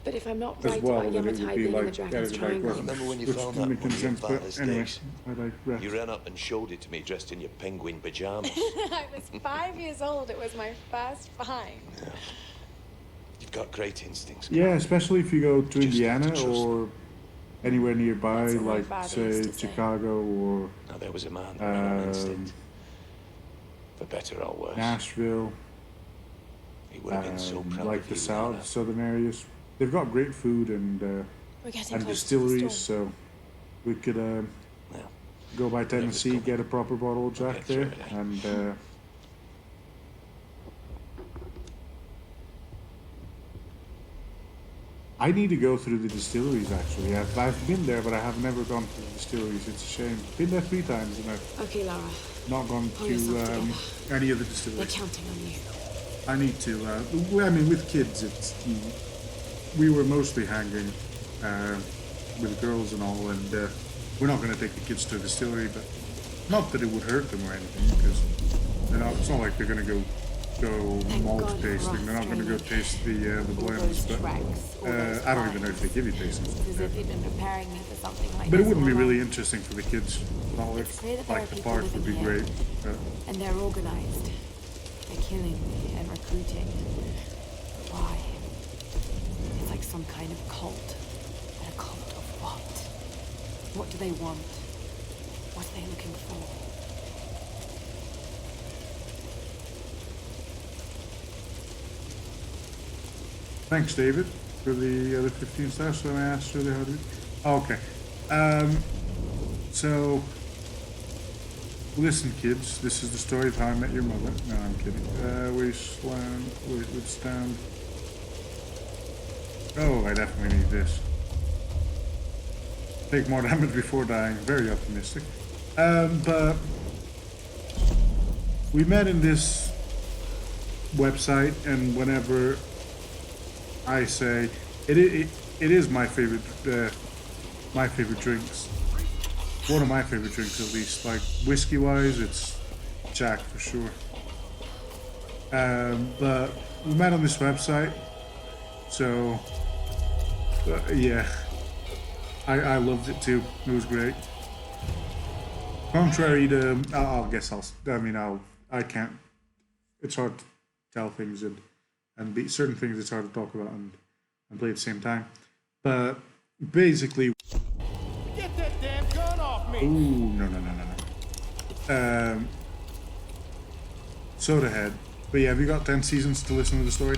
But if I'm not As right well, about then it would Yamatai be being in the like Dragon's edited like Triangle. Gordon. Remember when you Which found didn't that make one any of your sense, but father's anyway, sticks? I digress. You ran up and showed it to me dressed in your penguin pajamas. I was 5 years old. It was my first find. You've got great instincts. Yeah, especially if you go to Indiana or anywhere nearby, That's what my like father say used to say. Chicago or Now there was a man that ran on instinct. For better or worse. Nashville, He would have been so proud like of the you, south, southern areas. They've got great food and We're getting close to the distilleries, storm. so we could go by Tennessee, get a proper bottle of Jack there, and I need to go through the distilleries, actually. I've been there, but I have never gone through the distilleries. It's a shame. Been there 3 times, and I've Okay, Lara. not gone Pull to yourself together. any of the They're distilleries. counting on you. I need to. I mean, with kids, we were mostly hanging with girls and all, and we're not going to take the kids to a distillery, but not that it would hurt them or anything, because it's not like they're going to go malt tasting. They're not going to go taste the blends, but I don't even know if they give you tastings. As if you've been preparing me for something like But this it wouldn't be all really along. interesting for the kids. Not like, Say that there like are the people park would be living great. here, and they're organized. They're killing and recruiting. Why? It's like some kind of cult. But a cult of what? What do they want? What are they looking for? Thanks, David, for the other 15 stars. So I asked really how to. Oh, okay. So, listen, kids. This is the story of how I met your mother. No, I'm kidding. Wasteland. Withstand. Oh, I definitely need this. Take more damage before dying. Very optimistic. But we met in this website, and whenever I say it is my favorite drinks. One of my favorite drinks, at least. Like whiskey wise, it's Jack for sure. But we met on this website, so yeah, I loved it too. It was great. Contrary to, I can't. It's hard to tell things and be certain things it's hard to talk about and play at the same time. But basically, Get that damn gun off me! ooh, no. Soda Head. But yeah, we got 10 seasons to listen to the story.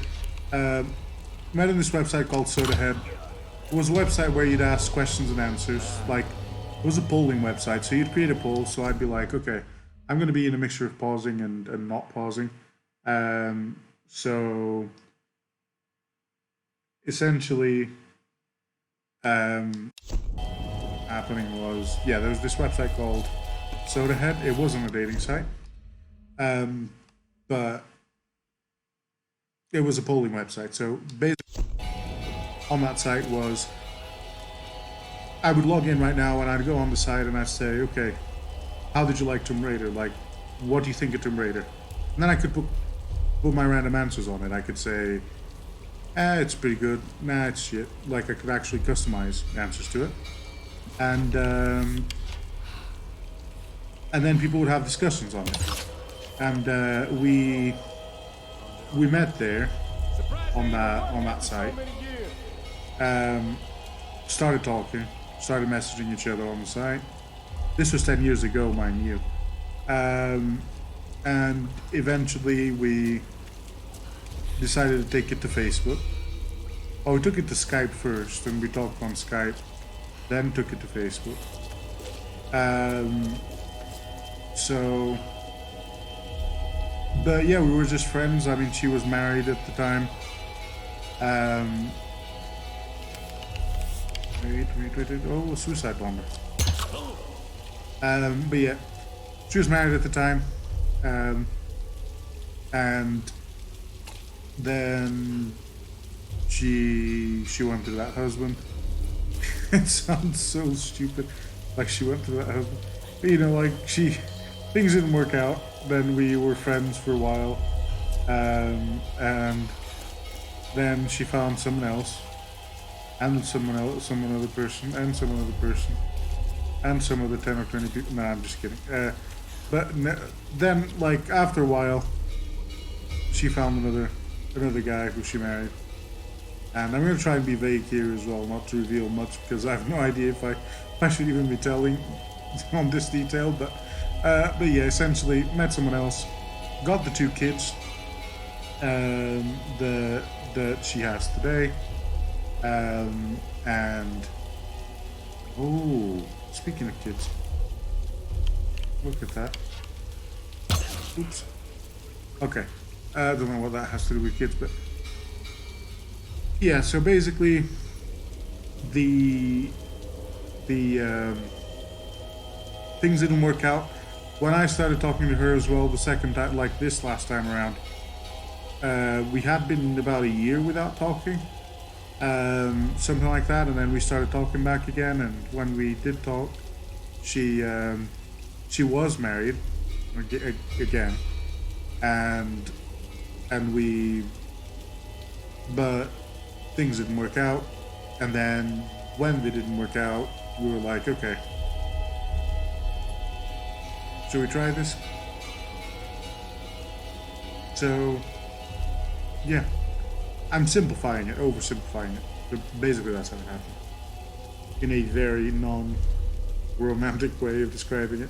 Met on this website called Soda Head. It was a website where you'd ask questions and answers. Like, it was a polling website, so you'd create a poll. So I'd be like, okay, I'm going to be in a mixture of pausing and not pausing. So essentially, happening was, yeah, there was this website called Soda Head. It wasn't a dating site, but it was a polling website. So basically, on that site was, I would log in right now and I'd go on the site and I'd say, okay, how did you like Tomb Raider? Like, what do you think of Tomb Raider? And then I could put my random answers on it. I could say, it's pretty good. Nah, it's shit. Like, I could actually customize answers to it. And then people would have discussions on it. And we met there on that site. Started talking, started messaging each other on the site. This was 10 years ago, mind you. And eventually we decided to take it to Facebook. Oh, we took it to Skype first, and we talked on Skype, then took it to Facebook. But yeah, we were just friends. I mean, she was married at the time. Wait. Oh, a suicide bomber. But yeah, she was married at the time. And then she went to that husband. It sounds so stupid. Like she went to that husband. But, you know, like things didn't work out. Then we were friends for a while. And then she found someone else. And some other person, and some other person, and some other 10 or 20 people. Nah, I'm just kidding. Then, like, after a while, she found another guy who she married. And I'm going to try and be vague here as well, not to reveal much, because I have no idea if I should even be telling on this detail. But yeah, essentially, met someone else, got the 2 kids that she has today. And oh, speaking of kids, look at that. Oops. Okay, I don't know what that has to do with kids, but yeah. So basically, the things didn't work out. When I started talking to her as well the second time, like this last time around, we had been about a year without talking, something like that, and then we started talking back again. And when we did talk, she was married again, and but things didn't work out. And then when they didn't work out, we were like, okay, should we try this? So, yeah, I'm simplifying it, oversimplifying it, but basically that's how it happened. In a very non-romantic way of describing it.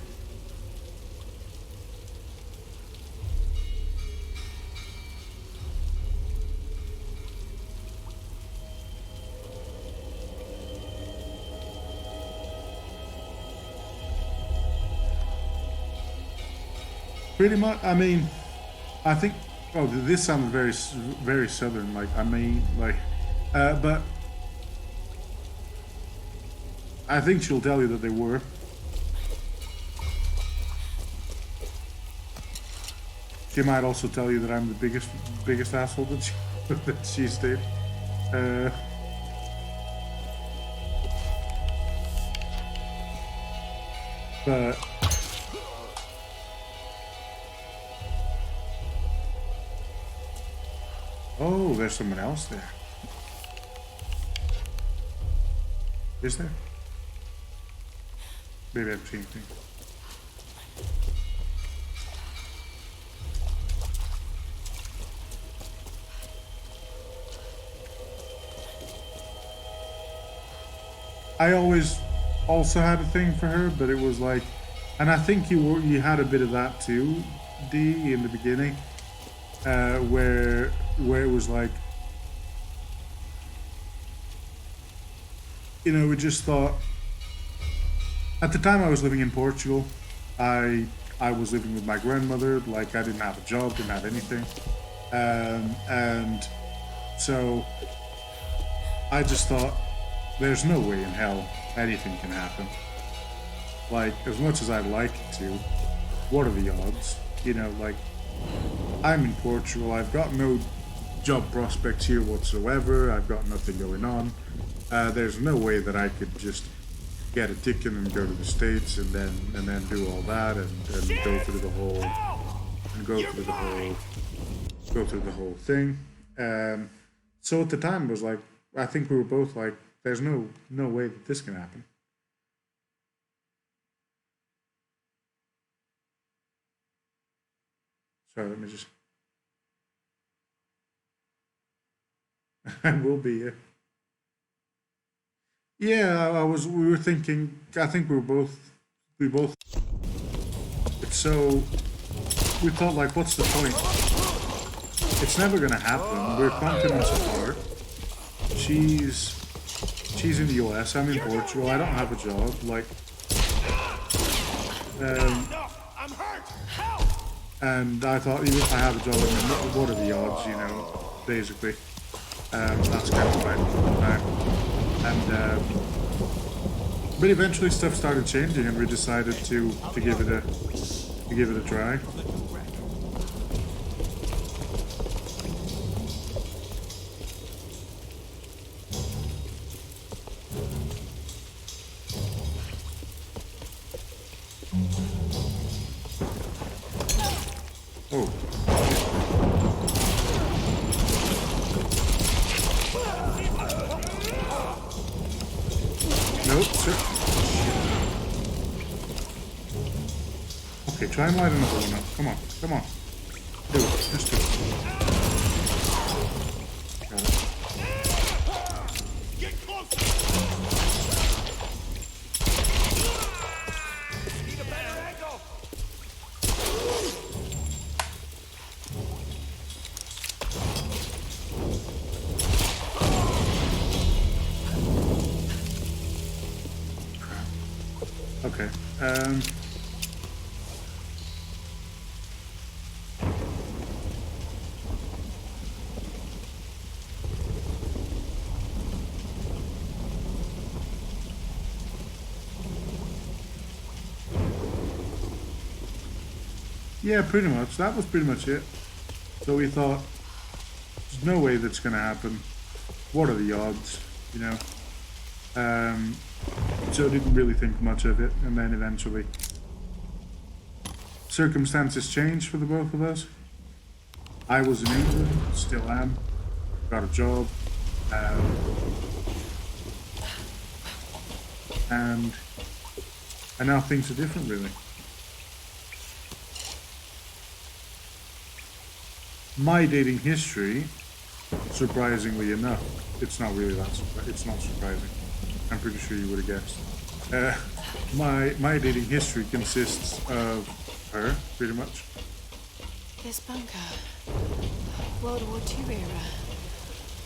Pretty much. I mean, I think. Oh, this sounds very, very southern. Like, I mean, like, but I think she'll tell you that they were. She might also tell you that I'm the biggest asshole that she's dated. But. Oh, there's someone else there. Is there? Maybe I've seen things. I always also had a thing for her, but it was like, and I think you had a bit of that too, D, in the beginning, where it was like, you know, we just thought. At the time I was living in Portugal, I was living with my grandmother. Like, I didn't have a job, didn't have anything, and so I just thought, there's no way in hell anything can happen. Like, as much as I'd like it to, what are the odds? You know, like, I'm in Portugal, I've got no job prospects here whatsoever, I've got nothing going on. There's no way that I could just get a ticket and go to the States and then do all that and go through the whole thing. So at the time it was like, I think we were both like, there's no way that this can happen. Sorry, let me just. I will be. Yeah, we were thinking. I think we both. So we thought, like, what's the point? It's never gonna happen. We're continents apart. She's in the US. I'm in Portugal. I don't have a job. Like, and I thought, even if I have a job, I mean, what are the odds? You know, basically. That's kind of right at the time. And but eventually stuff started changing, and we decided to give it a try. Oh. Nope, sir. Okay, try and light another one up. Come on, come on. Do it, just do it. Got it. Get closer. Need a better angle. Okay. Yeah, pretty much. That was pretty much it. So we thought, there's no way that's going to happen. What are the odds, you know? So didn't really think much of it, and then eventually circumstances changed for the both of us. I was in England, still am, got a job, and now things are different, really. My dating history, surprisingly enough, it's not really that it's not surprising. I'm pretty sure you would have guessed. My dating history consists of her, pretty much. This bunker. World War II era.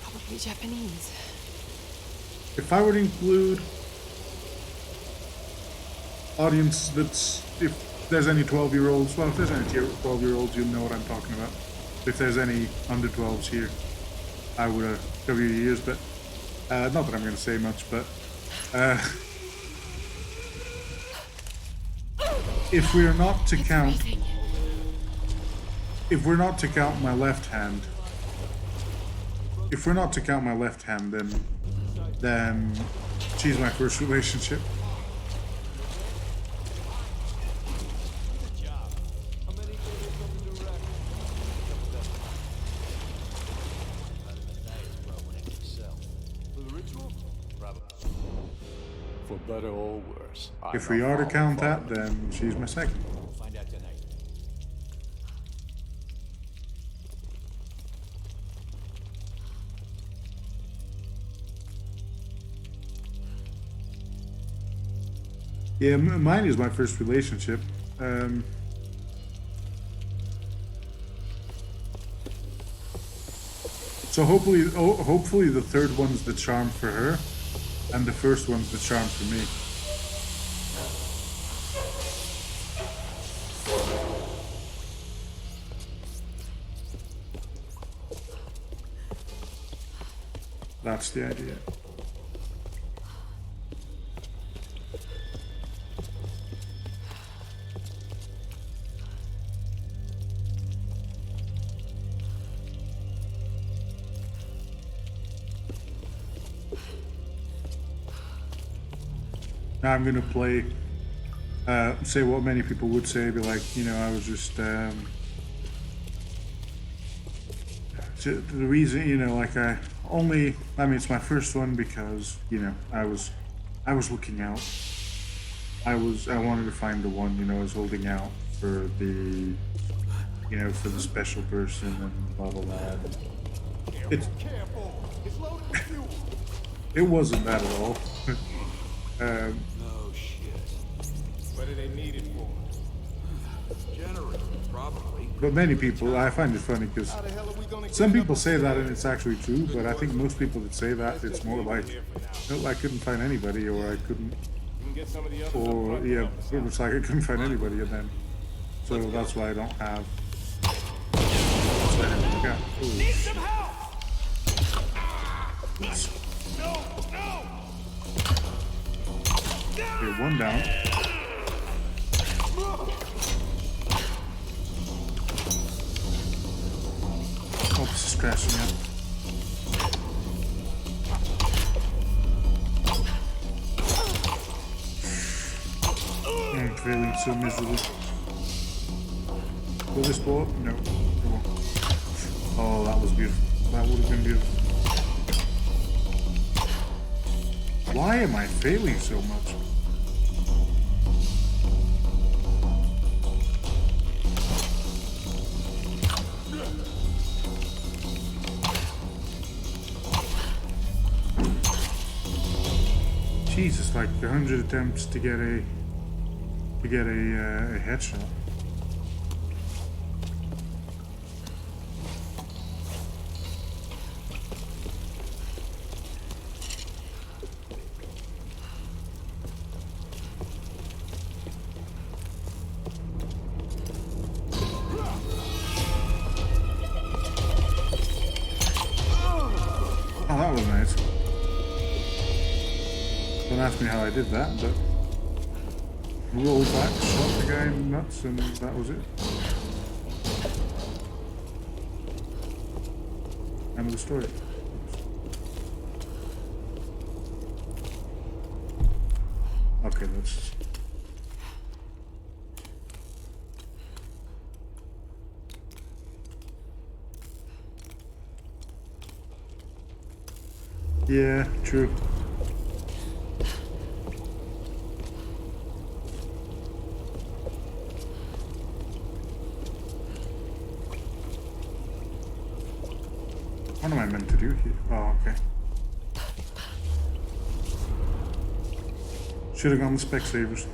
Probably Japanese. If I were to include audience that's, if there's any 12-year-olds, well, if there's any 12-year-olds, you'll know what I'm talking about. If there's any under 12s here, I would cover your ears, but not that I'm going to say much, but if we're not to count my left hand, then she's my first relationship. For better or worse. If we are to count that, then she's my second. We'll find out tonight. Yeah, mine is my first relationship. So hopefully the third one's the charm for her, and the first one's the charm for me. That's the idea. Now I'm gonna play, say what many people would say, be like, you know, I was just, the reason, you know, like I mean, it's my first one because, you know, I was looking out. I wanted to find the one, you know, I was holding out for the, you know, for the special person and blah, blah, blah. It wasn't that at all. No shit. What do they need it for? Generator, probably. But many people, I find it funny because some people say that and it's actually true, but I think most people that say that, it's more like, no, I couldn't find anybody, or I couldn't, or yeah, it was like I couldn't find anybody, and then, so that's why I don't have. Need some help! Okay, one down. Oh, this is crashing up. I'm feeling so miserable. Will this blow up? No. Come on. Oh, that was beautiful. That would have been beautiful. Why am I failing so much? Jesus, like 100 attempts to get a headshot. Oh, that was nice. Don't ask me how I did that, but rolled back, shot the guy in the nuts, and that was it. End of the story. Okay, let's... Yeah, true. What am I meant to do here? Oh, okay. Should have gone with Specsavers.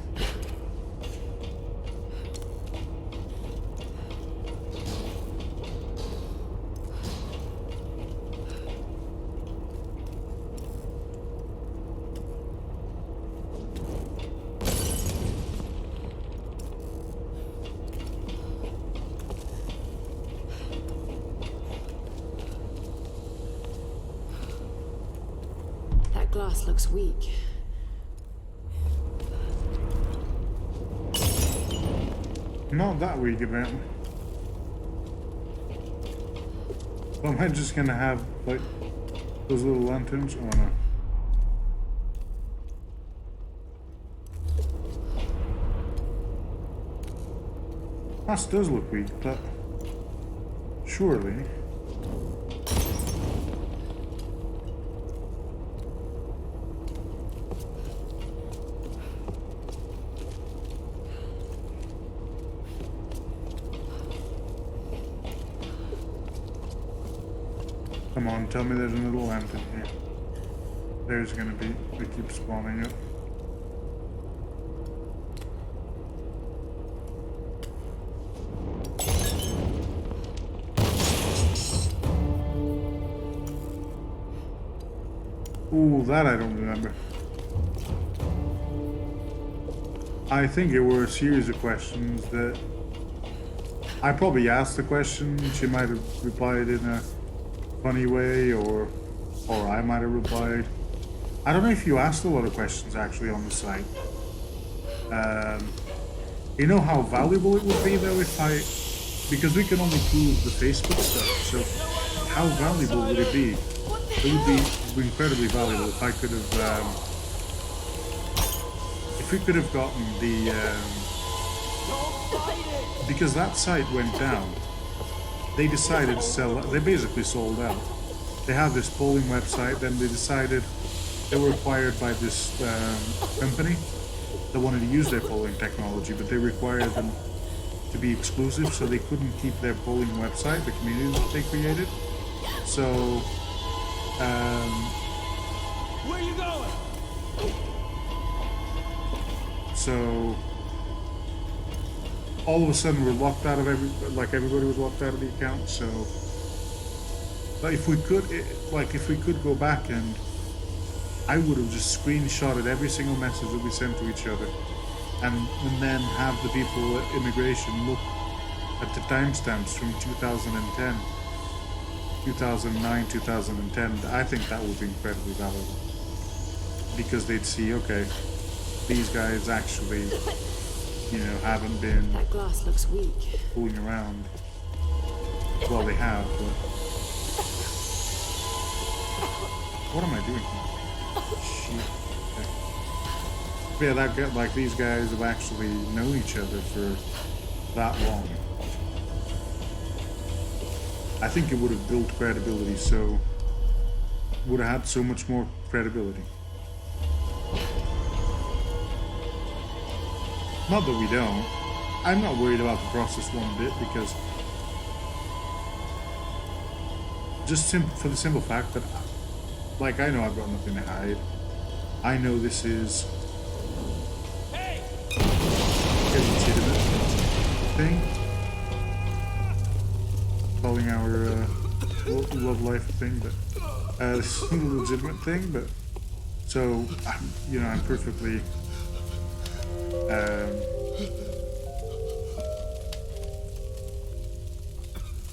That glass looks weak. Not that weak, apparently. So am I just gonna have, like, those little lanterns? Oh no. This does look weak, but surely. Come on, tell me there's another lantern here. There's gonna be. They keep spawning up. Ooh, that I don't remember. I think it were a series of questions that I probably asked the question. She might have replied in a funny way, or I might have replied. I don't know if you asked a lot of questions actually on the site. You know how valuable it would be though if I, because we can only prove the Facebook stuff. So how valuable would it be? It would be incredibly valuable if I could have, if we could have gotten the, because that site went down. They decided to sell, they basically sold out. They had this polling website, then they decided they were acquired by this company that wanted to use their polling technology, but they required them to be exclusive, so they couldn't keep their polling website, the community that they created. So, where you going? So, all of a sudden we're locked out of everybody was locked out of the account. So, but if we could, if we could go back, and I would have just screenshotted every single message that we sent to each other, and then have the people at immigration look at the timestamps from 2010, 2009, 2010. I think that would be incredibly valuable, because they'd see, okay, these guys actually, you know, haven't been That glass looks weak. fooling around. Well, they have, but what am I doing here? Shit. Okay. Yeah, that like these guys have actually known each other for that long. I think it would have built credibility, so would have had so much more credibility. Not that we don't. I'm not worried about the process one bit, because just for the simple fact that, like, I know I've got nothing to hide. I know this is a legitimate thing. Calling our love life thing, but this is a legitimate thing. But so I'm perfectly.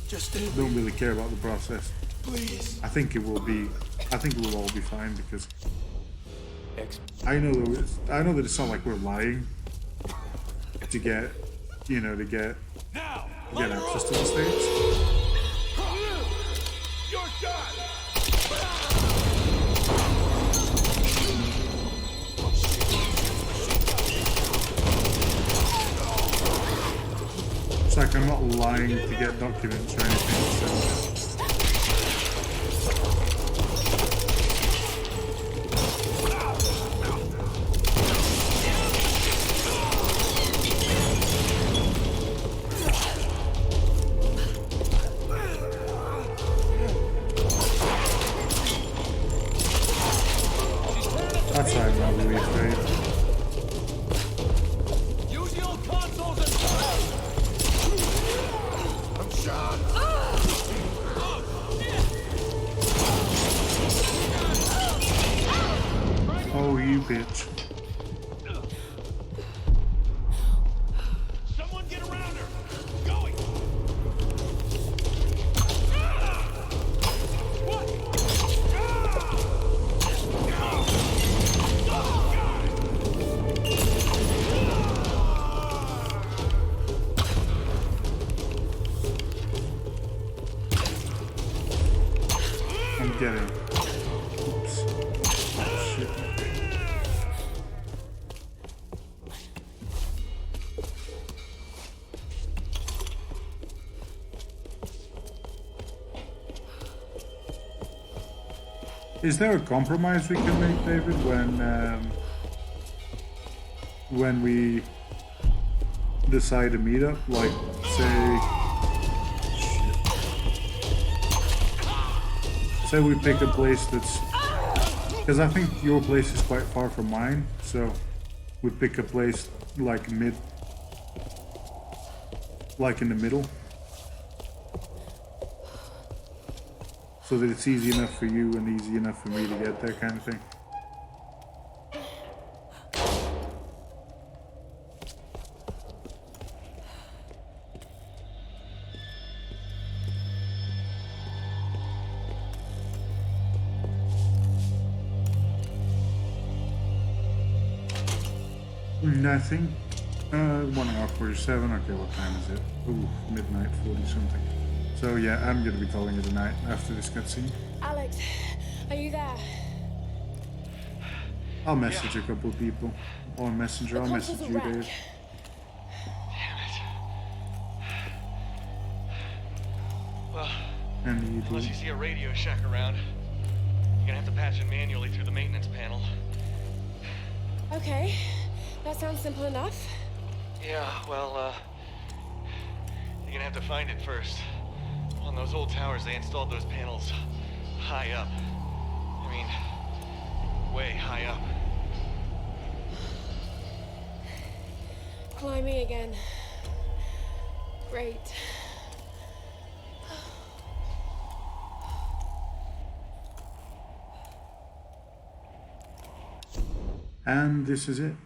Just don't really care about the process. Please. I think it will all be fine, because I know that it's not like we're lying to get access to the States. You're It's like I'm not lying to get documents or anything, so... That's why I'm not really afraid. Use the old consoles and I'm shot. Oh, you bitch. Someone get around her. Going. I'm getting. Oops. Oh, shit. Is there a compromise we can make, David, when we decide to meet up? Like, say we pick a place that's, because I think your place is quite far from mine, so we pick a place like in the middle, so that it's easy enough for you and easy enough for me to get there, kind of thing. Nothing. 1 hour 47. Okay, what time is it? Ooh, midnight 40 something. So yeah, I'm gonna be calling it a night after this cutscene. Alex, are you there? I'll message a couple of people on Messenger. I'll message you, Dave. Well, And unless you see a Radio Shack around, you're gonna have to patch it manually through the maintenance panel. Okay, that sounds simple enough. Yeah, well, you're gonna have to find it first. On those old towers, they installed those panels high up. I mean, way high up. Climbing again. Great. And this is it.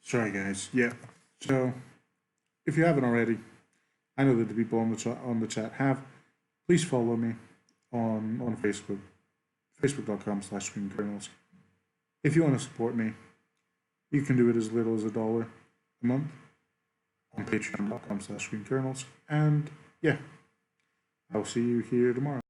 Sorry guys, yeah. So if you haven't already, I know that the people on the chat have. Please follow me on Facebook, facebook.com/screenkernels. If you want to support me, you can do it as little as $1 a month on patreon.com/screenkernels. And yeah, I'll see you here tomorrow.